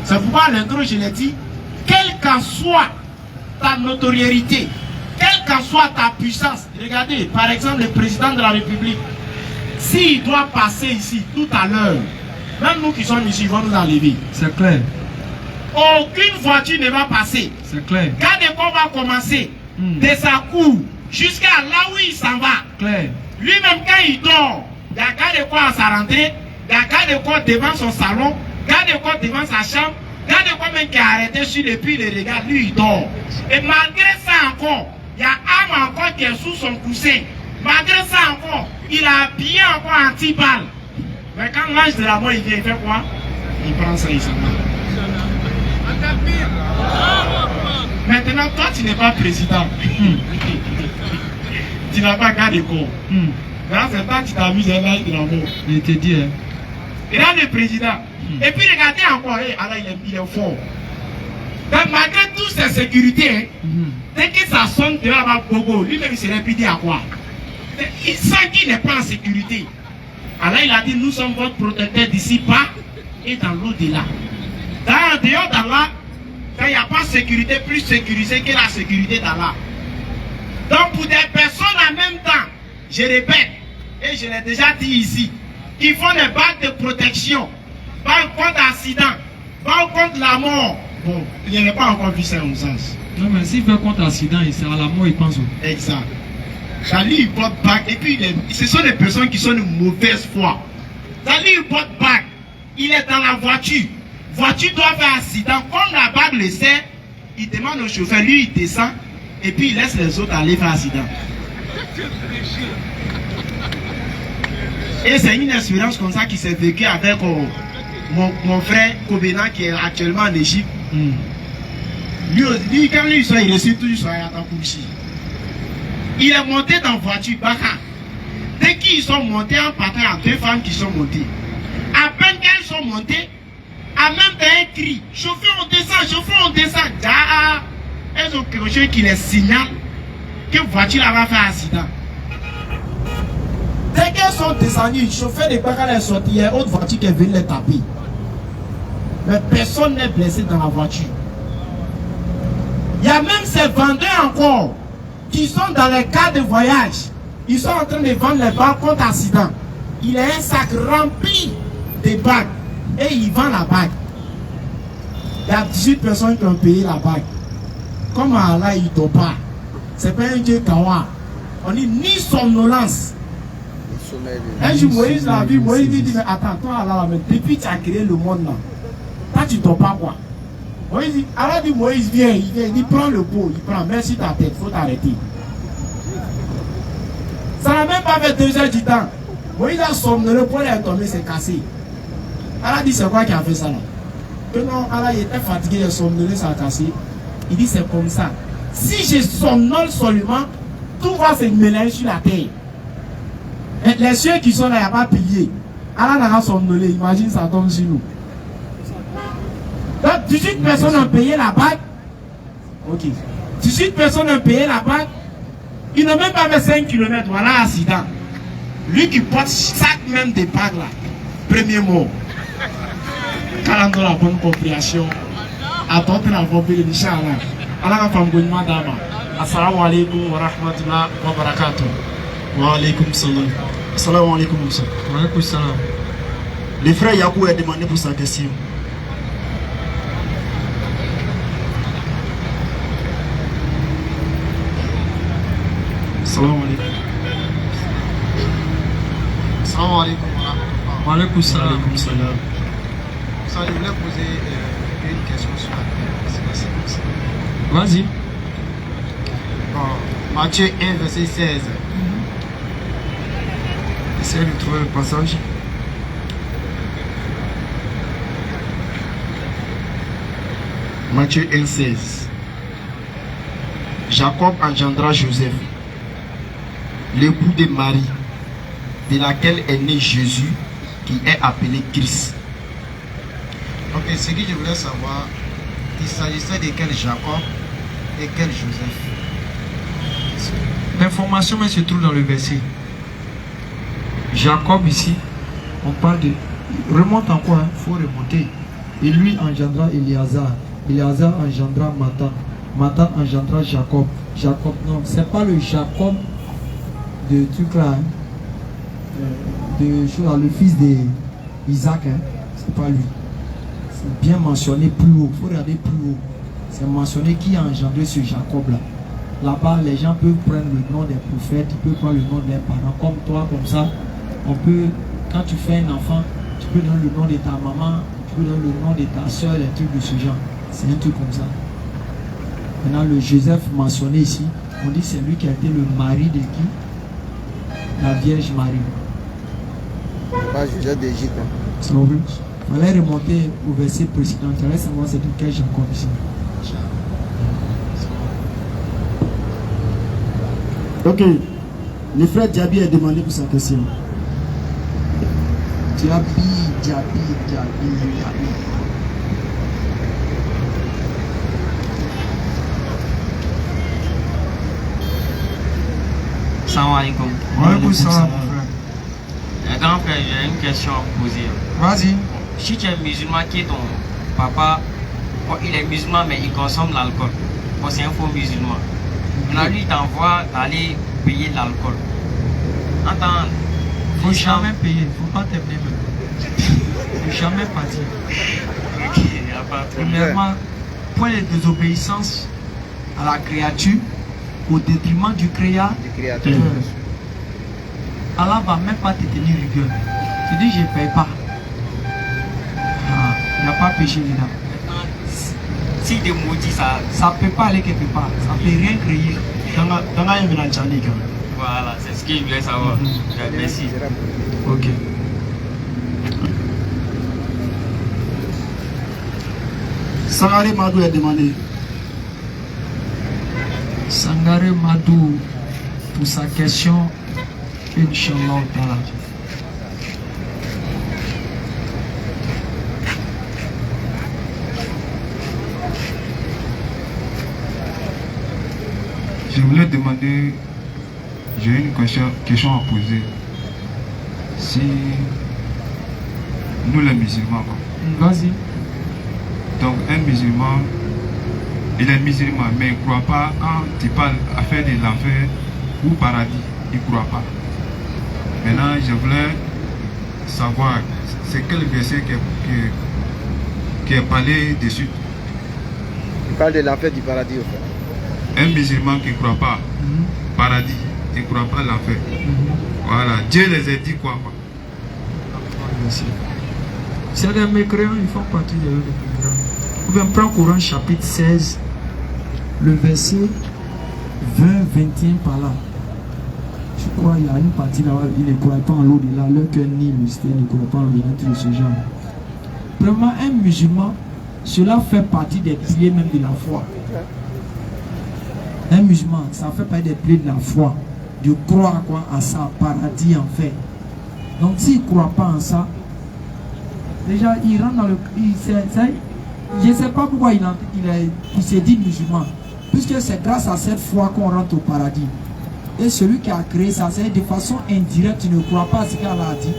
C'est pourquoi à l'intro, je l'ai dit, quelle qu'en soit ta notoriété, quelle qu'en soit ta puissance, regardez, par exemple, le président de la République, s'il doit passer ici tout à l'heure, même nous qui sommes ici, ils vont nous enlever. C'est clair. Aucune voiture ne va passer. C'est clair. Quand on va commencer de sa cour jusqu'à là où il s'en va. Clair. Lui-même, quand il dort, il y a garde quoi à sa rentrée, il y a garde quoi devant son salon, garde quoi devant sa chambre, garde quoi même qui est arrêté sur le puits, il regarde, lui il dort. Et malgré ça encore, il y a Am encore qui est sous son coussin. Malgré ça encore, il a habillé encore anti-balle. Mais quand l'ange de la mort il vient, il fait quoi? Il prend ça, il s'en va. Maintenant, toi tu n'es pas président. Tu n'as pas garde corps. Là, c'est toi qui t'amuses à l'âge de la mort. Il te dit, hein. Et là, le président. Et puis regardez encore, alors il est fort. Donc, malgré toutes ces sécurités, dès que ça sonne de là-bas, Bogo, lui-même il se répète à quoi? Il sent qu'il n'est pas en sécurité. Alors il a dit, nous sommes votre protecteur d'ici bas et dans l'au-delà. En dehors d'Allah, quand il n'y a pas de sécurité, plus sécurisée que la sécurité d'Allah. Donc pour des personnes en même temps, je répète, et je l'ai déjà dit ici, qui font des bagues de protection, bagues contre l'accident, bagues contre la mort. Bon, il n'y a pas encore vu ça en sens. Non, mais s'il fait contre l'accident, il sera à la mort, il pense. Exact. Charlie, il porte bague, et puis ce sont des personnes qui sont de mauvaise foi. Charlie, il porte bague, il est dans la voiture. Voiture doit faire accident. Comme la bague le sait, il demande au chauffeur, lui il descend, et puis il laisse les autres aller faire accident. Et c'est une expérience comme ça qui s'est vécue avec mon frère Kobena qui est actuellement en Égypte. Lui, quand lui il reçu toujours sur Ayatakouchi. Il est monté dans la voiture, Baka. Dès qu'ils sont montés en partant, il y a deux femmes qui sont montées. À peine qu'elles sont montées, à même temps un cri, chauffeur on descend, ah, elles ont quelque chose qui les signale que la voiture va faire accident. Dès qu'elles sont descendues, le chauffeur de Baka est sorti, il y a une autre voiture qui est venue les taper. Mais personne n'est blessé dans la voiture. Il y a même ces vendeurs encore qui sont dans les cas de voyage. Ils sont en train de vendre les bagues contre accident. Il a un sac rempli de bagues et il vend la bague. Il y a 18 personnes qui ont payé la bague. Comme Allah, il ne dort pas. C'est pas un Dieu kawa. On dit ni somnolence. Un jour, Moïse l'a vu. Moïse dit, mais attends, toi, Allah, mais depuis que tu as créé le monde là, toi, tu ne dors pas quoi. Moïse dit, Allah dit, Moïse vient, il dit, prends le pot, il prend, merci ta tête, il faut t'arrêter. Ça n'a même pas fait 2 heures du temps. Moïse a somnolé, le pot est tombé, c'est cassé. Allah dit, c'est quoi qui a fait ça là? Que non, Allah il était fatigué, il a somnolé, ça a cassé. Il dit, c'est comme ça. Si je somnole seulement, tout va se mélanger sur la terre. Et les cieux qui sont là, il n'y a pas pilier. Allah n'a pas somnolé, imagine ça tombe sur nous. Donc 18 personnes ont payé la bague. Ok. 18 personnes ont payé la bague. Ils n'ont même pas fait 5 km. Voilà accident. Lui qui porte chaque même des bagues là. Premier mot. Quand on a la bonne compréhension. Attends la bonne Inch'Allah. Allah a fait un bon madame. Assalamu alaikum wa rahmatullah wa barakatuh. Wa alaikum salam. Assalamu alaikum. Wa alaikum salam. Le frère Yakou a demandé pour sa question. Assalamu alaikum. Assalamu alaikum. Wa alaikum salam. Wa alaikum salam. Ça, je voulais poser une question sur la paix. Vas-y. Bon, Matthieu 1, verset 16. Essaye de trouver le passage. Matthieu 1,16. Jacob engendra Joseph, l'époux de Marie, de laquelle est né Jésus, qui est appelé Christ. Ok, ce que je voulais savoir, il s'agissait de quel Jacob et quel Joseph? L'information mais se trouve dans le verset. Jacob ici, on parle de... Remonte encore, il faut remonter. Et lui engendra Éléazar. Éléazar engendra Matan. Matan engendra Jacob. Jacob, non, c'est pas le Jacob de truc là. Le fils d'Isaac. Hein. C'est pas lui. C'est bien mentionné plus haut. Il faut regarder plus haut. C'est mentionné qui a engendré ce Jacob là. Là-bas, les gens peuvent prendre le nom des prophètes, ils peuvent prendre le nom des parents, comme toi, comme ça. On peut, quand tu fais un enfant, tu peux donner le nom de ta maman, tu peux donner le nom de ta soeur, les trucs de ce genre. C'est un truc comme ça. Maintenant, le Joseph mentionné ici, on dit c'est lui qui a été le mari de qui? La Vierge Marie. Pas Joseph d'Égypte. C'est vrai. On va remonter au verset précédent. Tu vas savoir c'est de quel Jacob ici. Ok. Le frère Diaby a demandé pour sa question. Diaby. Salam alaikum. Wa alaikum salam, mon frère. Grand frère, j'ai une question à vous poser. Vas-y. Si tu es musulman, qui est ton papa? Bon, il est musulman, mais il consomme l'alcool. Bon, c'est un faux musulman. Maintenant, lui, il t'envoie d'aller payer l'alcool. Attends. Faut jamais payer, faut pas t'aimer même. Faut jamais partir. Ok, il n'y a pas de problème. Premièrement, point de désobéissance à la créature au détriment du créateur. Allah va même pas te tenir rigueur. Tu dis je ne paye pas. Il n'y a pas péché dedans. Si tu maudis ça, ça ne peut pas aller quelque part. Ça ne peut rien créer. Voilà, c'est ce que je voulais savoir. Merci. Ok. Sangare Madou a demandé. Sangare Madou, pour sa question, Inch'Allah Ta'ala. Je voulais demander, j'ai une question à poser. Si nous les musulmans, vas-y. Donc un musulman Il est musulman, mais il ne croit pas quand il parle à faire de l'enfer ou paradis. Il ne croit pas. Maintenant, je voulais savoir, c'est quel verset qui est parlé dessus. Il parle de l'enfer du paradis au fait. Un musulman qui ne croit pas paradis, il ne croit pas l'enfer. Voilà, Dieu les a dit quoi? C'est des mécréants, ils font partie de mécréants. Ou bien prends Coran chapitre 16, le verset 20-21 par là. Je crois qu'il y a une partie là-bas, ils ne croient pas en l'au-delà, leur cœur ni mystère, ils ne croient pas en l'au-delà, de ce genre. Vraiment, un musulman, cela fait partie des piliers même de la foi. Un musulman, ça fait partie des piliers de la foi. De croire quoi à ça, paradis en fait. Donc s'il ne croit pas en ça, déjà il rentre dans le... je ne sais pas pourquoi il s'est dit musulman. Puisque c'est grâce à cette foi qu'on rentre au paradis. Et celui qui a créé ça, c'est de façon indirecte, tu ne crois pas à ce qu'Allah a dit.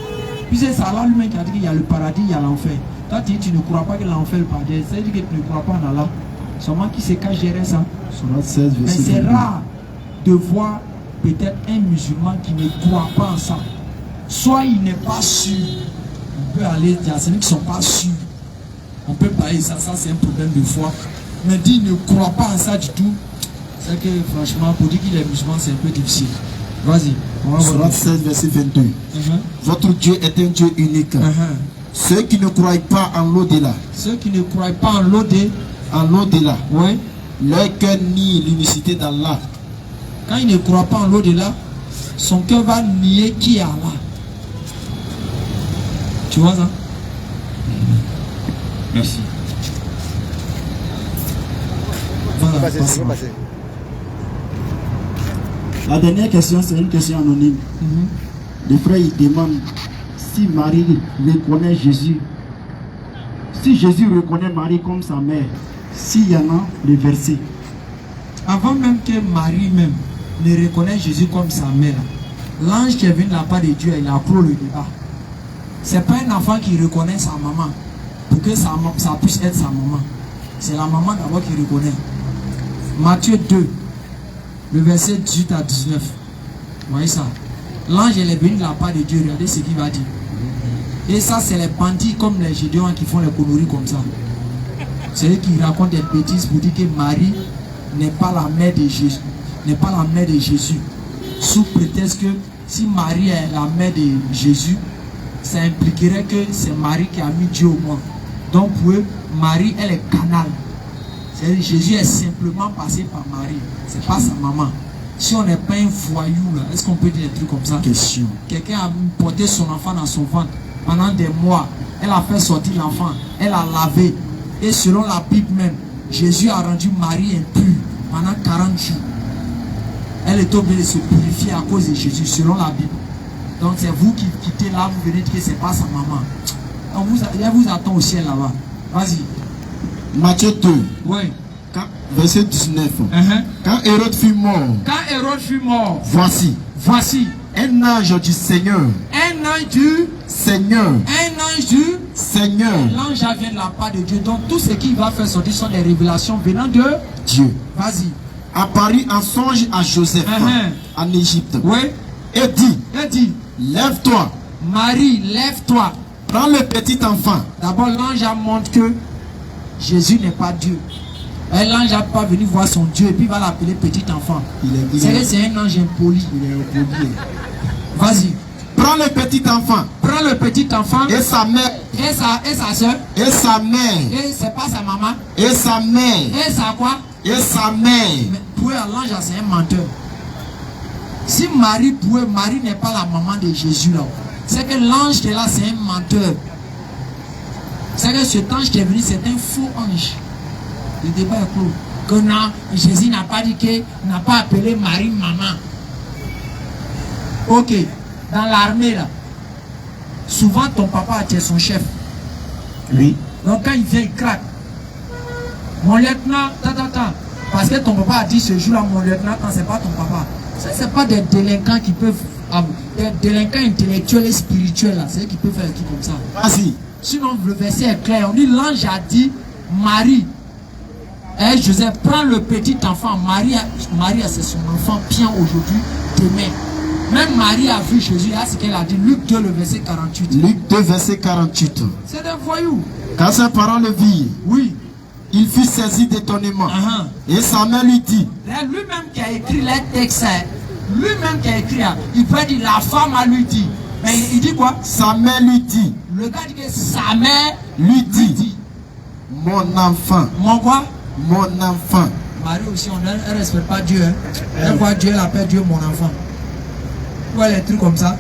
Puisque c'est Allah lui-même qui a dit qu'il y a le paradis, il y a l'enfer. Toi tu dis tu ne crois pas que l'enfer est le paradis. C'est-à-dire que tu ne crois pas en Allah. Seulement qui se cache derrière ça. Mais c'est rare de voir peut-être un musulman qui ne croit pas en ça. Soit il n'est pas sûr. On peut aller dire à ceux qui ne sont pas sûrs. On peut parler de ça, ça c'est un problème de foi. Mais dit ne croit pas en ça du tout. C'est que franchement, pour dire qu'il est musulman, c'est un peu difficile. Vas-y. Surat 16, verset 22. Votre Dieu est un Dieu unique. Ceux qui ne croient pas en l'au-delà. Ceux qui ne croient pas en l'au-delà. Oui. Leur cœur nie l'unicité d'Allah. Quand il ne croit pas en l'au-delà, son cœur va nier qui est Allah. Tu vois ça? Merci. Voilà, la dernière question, c'est une question anonyme. Le frère il demande si Marie reconnaît Jésus. Si Jésus reconnaît Marie comme sa mère, s'il y en a le verset. Avant même que Marie même ne reconnaisse Jésus comme sa mère, l'ange qui est venu de la part de Dieu, il a clos le débat. C'est pas un enfant qui reconnaît sa maman pour que ça puisse être sa maman. C'est la maman d'abord qui reconnaît. Matthieu 2, le verset 18 à 19. Vous voyez ça? L'ange est venu de la part de Dieu. Regardez ce qu'il va dire. Et ça, c'est les bandits comme les Gédéons qui font les conneries comme ça. C'est eux qui racontent des bêtises pour dire que Marie n'est pas la mère de Jésus. N'est pas la mère de Jésus. Sous prétexte que si Marie est la mère de Jésus, ça impliquerait que c'est Marie qui a mis Dieu au monde. Donc pour eux, Marie, elle est canal. C'est-à-dire Jésus est simplement passé par Marie. C'est pas sa maman. Si on n'est pas un foyou, est-ce qu'on peut dire des trucs comme ça? Question. Quelqu'un a porté son enfant dans son ventre pendant des mois. Elle a fait sortir l'enfant. Elle a lavé. Et selon la Bible même, Jésus a rendu Marie impure pendant 40 jours. Elle est obligée de se purifier à cause de Jésus, selon la Bible. Donc c'est vous qui quittez là, vous venez dire que c'est pas sa maman. Donc elle vous attend au ciel là-bas. Vas-y. Matthieu 2. Oui. Verset 19. Quand Hérode fut mort. Voici. Un ange du Seigneur. Un ange du Seigneur. L'ange vient de la part de Dieu. Donc tout ce qu'il va faire sortir sont des révélations venant de Dieu. Vas-y. Apparut en songe à Joseph en Égypte. Oui. Et dit. Lève-toi. Marie, lève-toi. Prends le petit enfant. D'abord, l'ange montre que Jésus n'est pas Dieu. L'ange n'a pas venu voir son Dieu et puis il va l'appeler petit enfant. C'est un ange impoli. Vas-y. Prends le petit enfant. Et sa mère. Et sa soeur. Et sa mère. Et c'est pas sa maman. Et sa mère. Et sa quoi? Et sa mère. Mais pour l'ange, c'est un menteur. Si Marie n'est pas la maman de Jésus là, c'est que l'ange qui est là, c'est un menteur. C'est que cet ange qui est venu, c'est un faux ange. Le débat est clos. Que non, Jésus n'a pas dit qu'il n'a pas appelé Marie maman. Ok, dans l'armée là, souvent ton papa est son chef. Oui. Donc quand il vient, il craque. Mon lieutenant, parce que ton papa a dit ce jour-là, mon lieutenant, quand c'est pas ton papa. Ça, c'est pas des délinquants qui peuvent. Des délinquants intellectuels et spirituels là, c'est eux qui peuvent faire des trucs comme ça. Vas-y. Sinon, le verset est clair. On dit l'ange a dit Marie. Eh, Joseph, prends le petit enfant. Marie, c'est son enfant bien aujourd'hui, demain. Même Marie a vu Jésus, là, ce qu'elle a dit. Luc 2, le verset 48. Luc 2, verset 48. C'est un voyou. Quand ses parents le virent, oui, il fut saisi d'étonnement. Et sa mère lui dit. Lui-même qui a écrit les textes, lui-même qui a écrit, il peut dire la femme a lui dit. Mais il dit quoi? Sa mère lui dit. Le gars dit que sa mère lui dit. Mon enfant. Mon quoi? Mon enfant. Marie aussi, elle ne respecte pas Dieu. Hein. Elle voit Dieu, elle appelle Dieu mon enfant. Ouais, les trucs comme ça.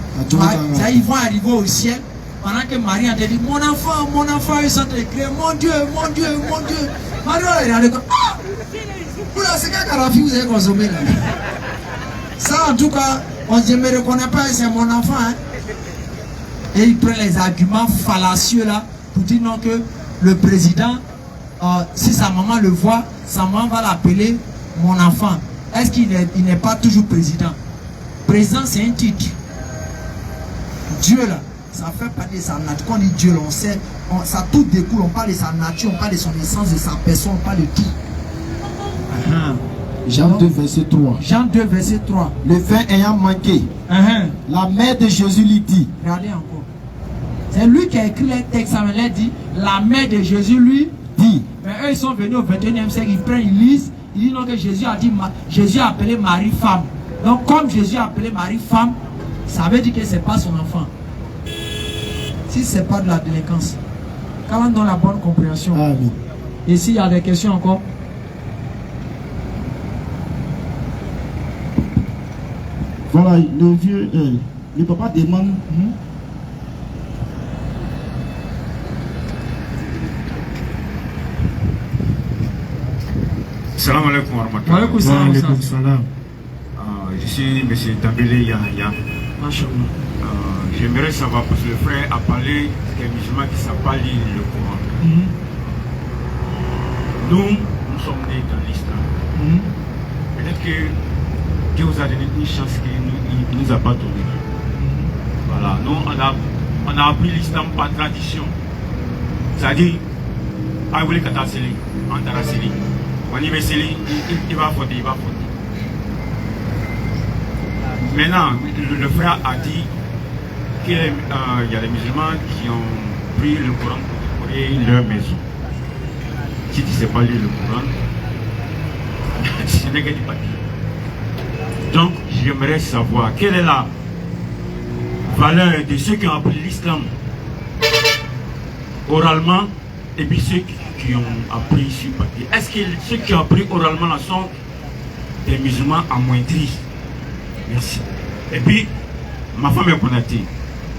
Ça, ils vont arriver au ciel pendant que Marie a dit mon enfant, ils sont écrits, mon Dieu, mon Dieu, mon Dieu. Marie, elle a dit ah! Oula, c'est quel carafi vous avez consommé là? Ça, en tout cas, je ne me reconnais pas, c'est mon enfant. Hein. Et il prend les arguments fallacieux là pour dire non que le président, si sa maman le voit, sa maman va l'appeler mon enfant. Est-ce qu'il n'est pas toujours président? Président, c'est un titre. Dieu là, ça fait partie de sa nature. Quand on dit Dieu là, on sait, ça tout découle. On parle de sa nature, on parle de son essence, de sa personne, on parle de tout. Jean 2, verset 3. Jean 2, verset 3. Le vin ayant manqué, la mère de Jésus lui dit. Regardez encore. C'est lui qui a écrit les textes, ça me l'a dit. La mère de Jésus lui dit. Mais eux, ils sont venus au 21e siècle, ils prennent, ils lisent. Ils disent non, que Jésus a dit, Jésus a appelé Marie femme. Donc, comme Jésus a appelé Marie femme, ça veut dire que ce n'est pas son enfant. Si ce n'est pas de la délinquance. Quand on donne la bonne compréhension. Amen. Et s'il y a des questions encore? Voilà, le vieux, le papa demande. Salam alaikum wa rahmatullah. Je suis M. Tabele Yahya. J'aimerais savoir, parce que le frère a parlé des musulmans qui ne savent pas lire le Coran. Nous sommes nés dans l'islam. Peut-être que Dieu vous a donné une chance qu'il ne nous a pas donnée. Voilà, nous on a appris l'islam par tradition. C'est-à-dire, Aïwouli Kataseli, Antaraseli, Wanibeseli, il va fauter, il va fauter. Maintenant, le frère a dit qu'il y a des musulmans qui ont pris le Coran pour décorer leur maison. Si tu ne sais pas lire le Coran, ce n'est que du papier. Donc, j'aimerais savoir quelle est la valeur de ceux qui ont appris l'islam oralement et puis ceux qui ont appris sur papier. Est-ce que ceux qui ont appris oralement là sont des musulmans amoindris? Merci. Et puis, ma femme est Konaté.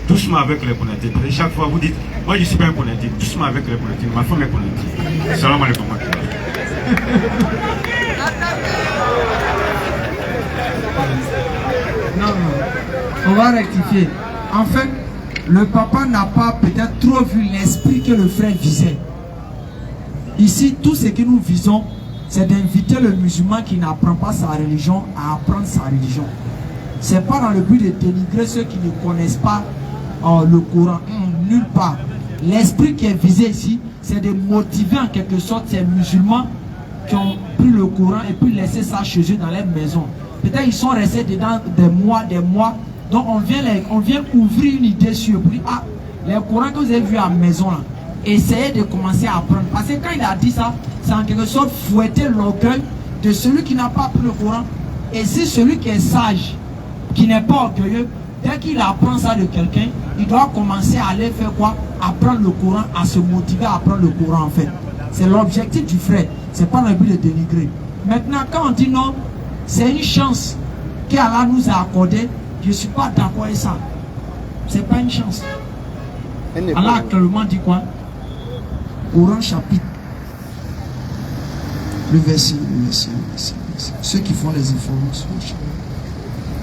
Doucement avec les Konaté. Chaque fois, vous dites, moi je ne suis pas un Konaté. Doucement avec les Konaté. Ma femme est Konaté. Salam alaikum. Non, on va rectifier. En fait, le papa n'a pas peut-être trop vu l'esprit que le frère visait. Ici, tout ce que nous visons, c'est d'inviter le musulman qui n'apprend pas sa religion à apprendre sa religion. Ce n'est pas dans le but de dénigrer ceux qui ne connaissent pas le Coran. Nulle part. L'esprit qui est visé ici, c'est de motiver en quelque sorte ces musulmans qui ont pris le Coran et puis laissé ça chez eux dans leur maison. Peut-être ils sont restés dedans des mois. Donc on vient ouvrir une idée sur eux. Ah, les Corans que vous avez vus à la maison là, essayez de commencer à apprendre. Parce que quand il a dit ça, c'est en quelque sorte fouetter l'orgueil de celui qui n'a pas appris le Coran. Et si celui qui est sage, qui n'est pas orgueilleux, dès qu'il apprend ça de quelqu'un, il doit commencer à aller faire quoi? Apprendre le Coran, à se motiver à apprendre le Coran en fait. C'est l'objectif du frère. C'est pas le but de dénigrer. Maintenant, quand on dit non, c'est une chance qu'Allah nous a accordée. Je ne suis pas d'accord avec ça. C'est pas une chance. Allah a clairement dit quoi? Coran chapitre. Le verset. Ceux qui font les efforts.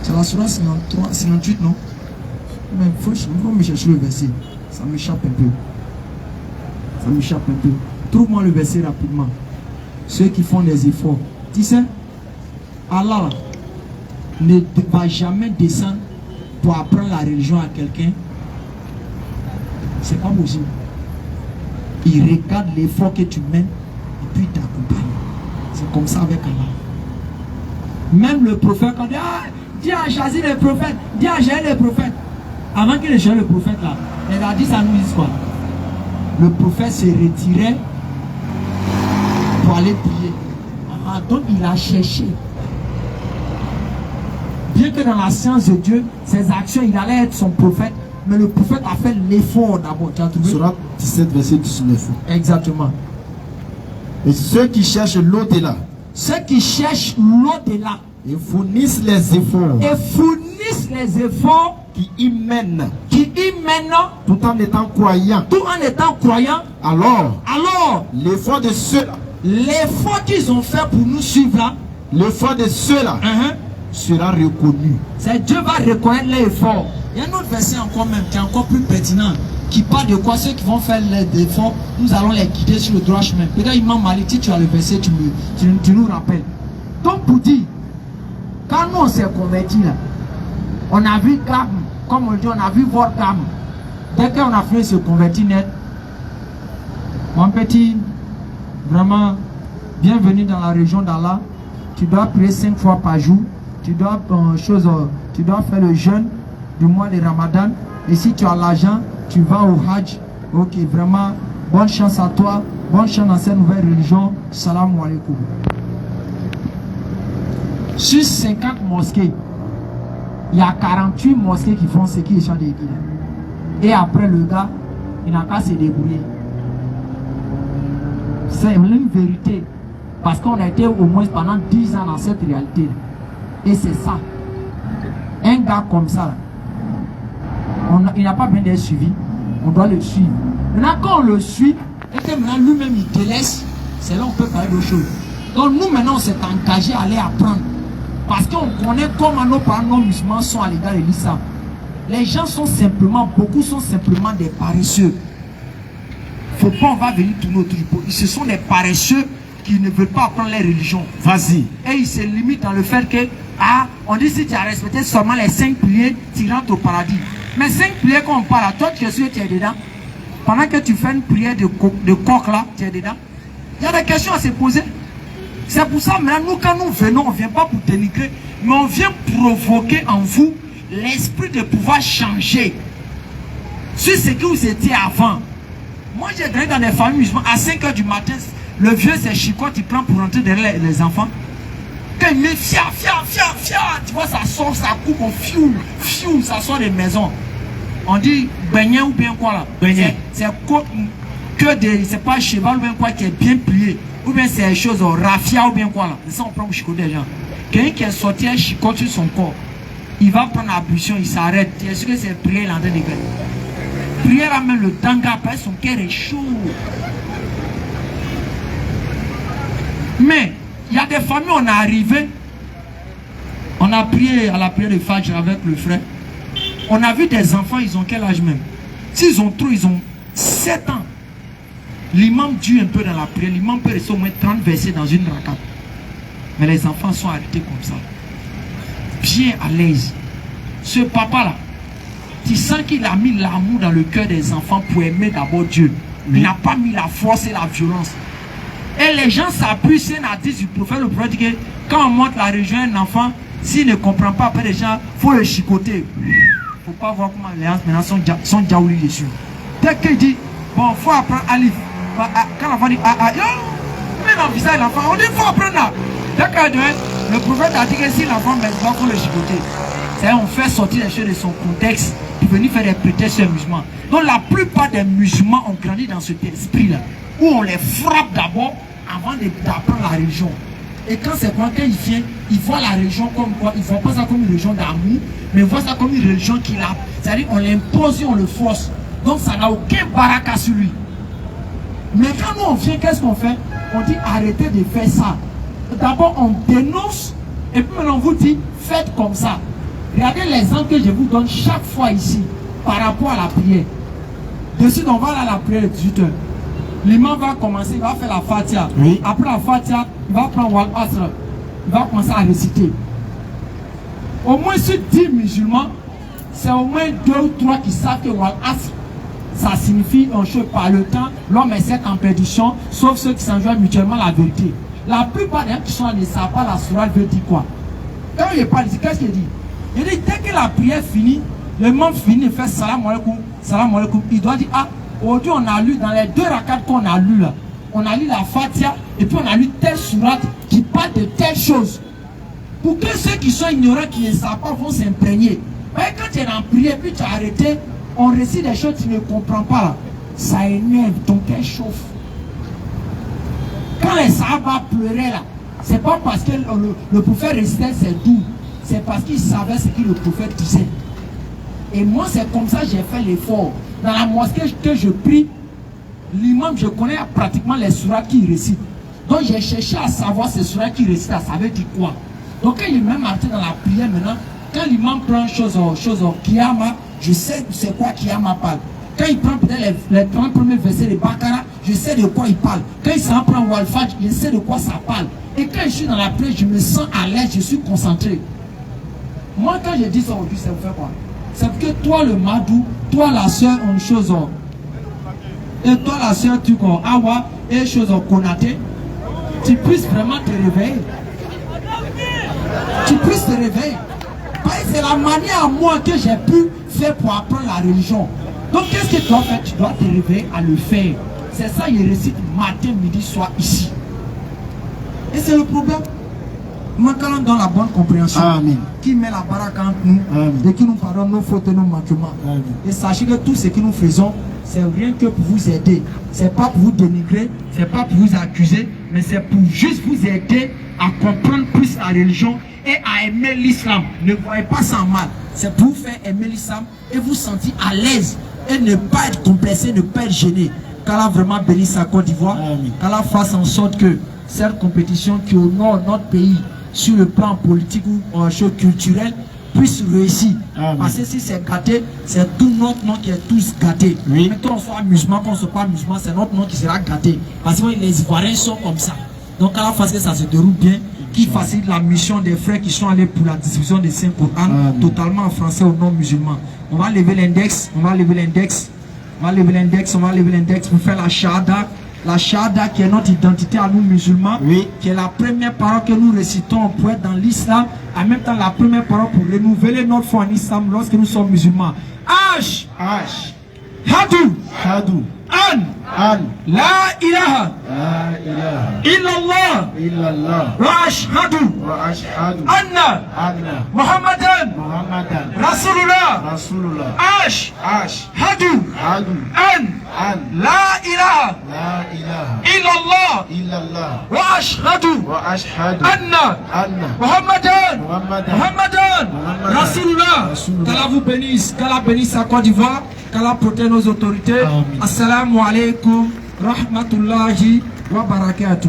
C'est la surah 58, non? Mais il faut me chercher le verset. Ça m'échappe un peu. Trouve-moi le verset rapidement. Ceux qui font des efforts. Tu sais, Allah ne va jamais descendre pour apprendre la religion à quelqu'un. C'est pas possible. Il regarde l'effort que tu mènes et puis il t'accompagne. C'est comme ça avec Allah. Même le prophète, quand Dieu a choisi le prophète, Dieu a choisi le prophète. Avant qu'il ait choisi le prophète là, les hadiths ça nous dit quoi? Le prophète se retirait pour aller prier. Donc il a cherché. Bien que dans la science de Dieu, ses actions, il allait être son prophète, mais le prophète a fait l'effort d'abord. Tu as trouvé? Surat 17, verset 19. Exactement. Et ceux qui cherchent l'au-delà, ceux qui cherchent l'au-delà, et fournissent les efforts, qui y mènent, tout en étant croyants, alors l'effort de ceux-là, l'effort qu'ils ont fait pour nous suivre là, l'effort de ceux-là sera reconnu. C'est Dieu va reconnaître l'effort. Il y a un autre verset encore même qui est encore plus pertinent, qui parle de quoi? Ceux qui vont faire l'effort, nous allons les guider sur le droit chemin. Peut-être Imam Malik, si tu as le verset, tu nous rappelles. Donc pour dire, quand nous on s'est convertis là, on a vu gamme, comme on dit, on a vu votre gamme. Dès qu'on a fait se convertir net, mon petit, vraiment, bienvenue dans la région d'Allah. Tu dois prier 5 fois par jour. Tu dois, tu dois faire le jeûne du mois de Ramadan. Et si tu as l'argent, tu vas au Hajj. Ok, vraiment, bonne chance à toi. Bonne chance dans cette nouvelle religion. Salam alaikum. Sur 50 mosquées, il y a 48 mosquées qui font ce qui est des guides. Et après le gars, il n'a qu'à se débrouiller. C'est une vérité. Parce qu'on a été au moins pendant 10 ans dans cette réalité. Et c'est ça. Un gars comme ça, il n'a pas besoin d'être suivi. On doit le suivre. Maintenant, quand on le suit, et que maintenant lui-même il délaisse, c'est là qu'on peut parler d'autre chose. Donc nous maintenant on s'est engagé à aller apprendre. Parce qu'on connaît comment nos parents, nos musulmans sont à l'égard de l'islam. Les gens sont simplement, beaucoup sont simplement des paresseux. Faut pas, on va venir tourner autour du pot. Ce sont des paresseux qui ne veulent pas apprendre les religions. Vas-y. Et ils se limitent dans le fait que, on dit si tu as respecté seulement les 5 piliers, tu rentres au paradis. Mais 5 piliers qu'on parle, toi tu es sûr que tu es dedans. Pendant que tu fais une prière de coq là, tu es dedans. Il y a des questions à se poser. C'est pour ça, maintenant, nous, quand nous venons, on ne vient pas pour dénigrer, mais on vient provoquer en vous l'esprit de pouvoir changer sur ce que vous étiez avant. Moi, j'ai grandi dans des familles musulmanes. À 5 h du matin, le vieux, c'est chicotte, il prend pour rentrer derrière les enfants. Quand il met fia, tu vois, ça sort, ça coupe, on fiou, ça sort des maisons. On dit beignet ou bien quoi là? Beignet. C'est c'est pas cheval ou bien quoi qui est bien plié. Ou bien c'est des choses raffia ou bien quoi là. Ça on prend pour chicoter des gens. Quelqu'un qui est sorti un chicote sur son corps, il va prendre l'ablution, il s'arrête. Tu es sûr que c'est prière l'entrée de gueule. Prière à même le tanga, après son cœur est chaud. Mais il y a des familles, on est arrivé, on a prié à la prière de Fajr avec le frère. On a vu des enfants, ils ont quel âge même? S'ils ont trop, ils ont 7 ans. L'imam dure un peu dans la prière, l'imam peut rester au moins 30 versets dans une rakat. Mais les enfants sont arrêtés comme ça. Bien à l'aise. Ce papa-là, tu sens qu'il a mis l'amour dans le cœur des enfants pour aimer d'abord Dieu. Il n'a pas mis la force et la violence. Et les gens s'appuient sur un hadith du prophète. Le prophète dit que quand on monte la région un enfant, s'il ne comprend pas après les gens, il faut le chicoter. Il ne faut pas voir comment les gens maintenant sont diaoulis dessus. Dès qu'il dit, bon, il faut apprendre à lire. Quand l'enfant dit, met dans le visage de l'enfant, on dit, il faut apprendre là. Dès qu'il dit, le prophète a dit que si l'enfant met il faut le chicoter. C'est-à-dire, on fait sortir les choses de son contexte pour venir faire des prétextes musulmans. Donc la plupart des musulmans ont grandi dans cet esprit-là, où on les frappe d'abord avant d'apprendre la religion. Et quand c'est quoi, quand il vient, il voit la religion comme quoi, il ne voit pas ça comme une religion d'amour, mais il voit ça comme une religion qu'il a. C'est-à-dire on l'impose et on le force. Donc ça n'a aucun baraka sur lui. Mais quand nous on vient, qu'est-ce qu'on fait? On dit arrêtez de faire ça. D'abord on dénonce, et puis maintenant on vous dit faites comme ça. Regardez l'exemple que je vous donne chaque fois ici, par rapport à la prière. Dessus on va aller à la prière de 18 h. L'imam va commencer, il va faire la Fatiha. Oui. Après la Fatiha, il va prendre Wal Asr. Il va commencer à réciter. Au moins sur 10 musulmans, c'est au moins 2 ou 3 qui savent que Wal Asr, ça signifie un chose par le temps, l'homme est en perdition, sauf ceux qui s'enjoignent mutuellement la vérité. La plupart des gens qui sont là ne savent pas la sourate veut dire quoi. Quand il parle ici, qu'est-ce qu'il dit? Il dit dès que la prière finit, le membre finit de faire salam alaikum, il doit dire, ah, aujourd'hui on a lu, dans les 2 rakats qu'on a lu là, on a lu la Fatiha et puis on a lu telle sourate qui parle de telle chose. Pour que ceux qui sont ignorants, qui ne savent pas, vont s'imprégner. Mais quand tu es en prière, puis tu as arrêté, on récite des choses que tu ne comprends pas là. Ça énerve, ton cœur chauffe. Quand les Sahaba pleuraient là, c'est pas parce que le prophète récitait c'est doux, c'est parce qu'il savait ce que le prophète disait. Et moi c'est comme ça que j'ai fait l'effort. Dans la mosquée que je prie, l'imam, je connais pratiquement les sourates qu'il récite. Donc j'ai cherché à savoir ces sourates qu'il récite, ça veut dire quoi. Donc quand il est même arrêté dans la prière maintenant, quand l'imam prend chose Kiyama, je sais c'est quoi Kiyama parle. Quand il prend peut-être les 30 premiers versets de Bakara, je sais de quoi il parle. Quand il s'en prend Walfaj, je sais de quoi ça parle. Et quand je suis dans la prière, je me sens à l'aise, je suis concentré. Moi, quand je dis ça aujourd'hui, ça vous fait quoi? C'est que toi, le Madou, toi, la soeur, une chose, et toi, la soeur, tu connais Awa, et chose Konaté, tu puisses vraiment te réveiller. Tu puisses te réveiller. C'est la manière à moi que j'ai pu faire pour apprendre la religion. Donc qu'est-ce que tu dois faire? Tu dois te réveiller à le faire. C'est ça, il récite matin, midi, soir ici. Et c'est le problème. Moi, quand on donne la bonne compréhension, Amen, qui met la baraka entre nous, Amen, et qui nous pardonne nos fautes et nos manquements. Amen. Et sachez que tout ce que nous faisons, c'est rien que pour vous aider. C'est pas pour vous dénigrer, c'est pas pour vous accuser, mais c'est pour juste vous aider à comprendre plus la religion et à aimer l'islam. Ne voyez pas ça en mal. C'est pour vous faire aimer l'islam et vous sentir à l'aise et ne pas être complexé, ne pas être gêné. Qu'Allah vraiment bénisse sa Côte d'Ivoire. Qu'Allah fasse en sorte que cette compétition qui honore notre pays sur le plan politique ou en chose culturelle puisse réussir. Amen. Parce que si c'est gâté, c'est tout notre nom qui est tous gâté. Oui. Mais qu'on soit musulman, qu'on ne soit pas musulman, c'est notre nom qui sera gâté. Parce que les Ivoiriens sont comme ça. Donc à la fasse que ça se déroule bien, qui facilite la mission des frères qui sont allés pour la distribution des Saint-Coran, totalement en français aux non-musulmans. On va lever l'index, on va lever l'index, on va lever l'index, on va lever l'index pour faire la shahada. La shahada qui est notre identité à nous musulmans, oui, qui est la première parole que nous récitons pour être dans l'islam, en même temps la première parole pour renouveler notre foi en islam lorsque nous sommes musulmans. Ash, Ash, Hadou, Hadou, An, La ilaha, illallah, wa ashhadu, Anna, Muhammadan, Rasulullah, Ash, Hadou, An, La ilaha, illallah, wa ashhadu, Anna, Muhammadan, Rasulullah. Qu'Allah vous bénisse, qu'Allah bénisse la Côte d'Ivoire, qu'Allah protège nos autorités. Assalamu alaikum, rahmatullahi wa barakatuh.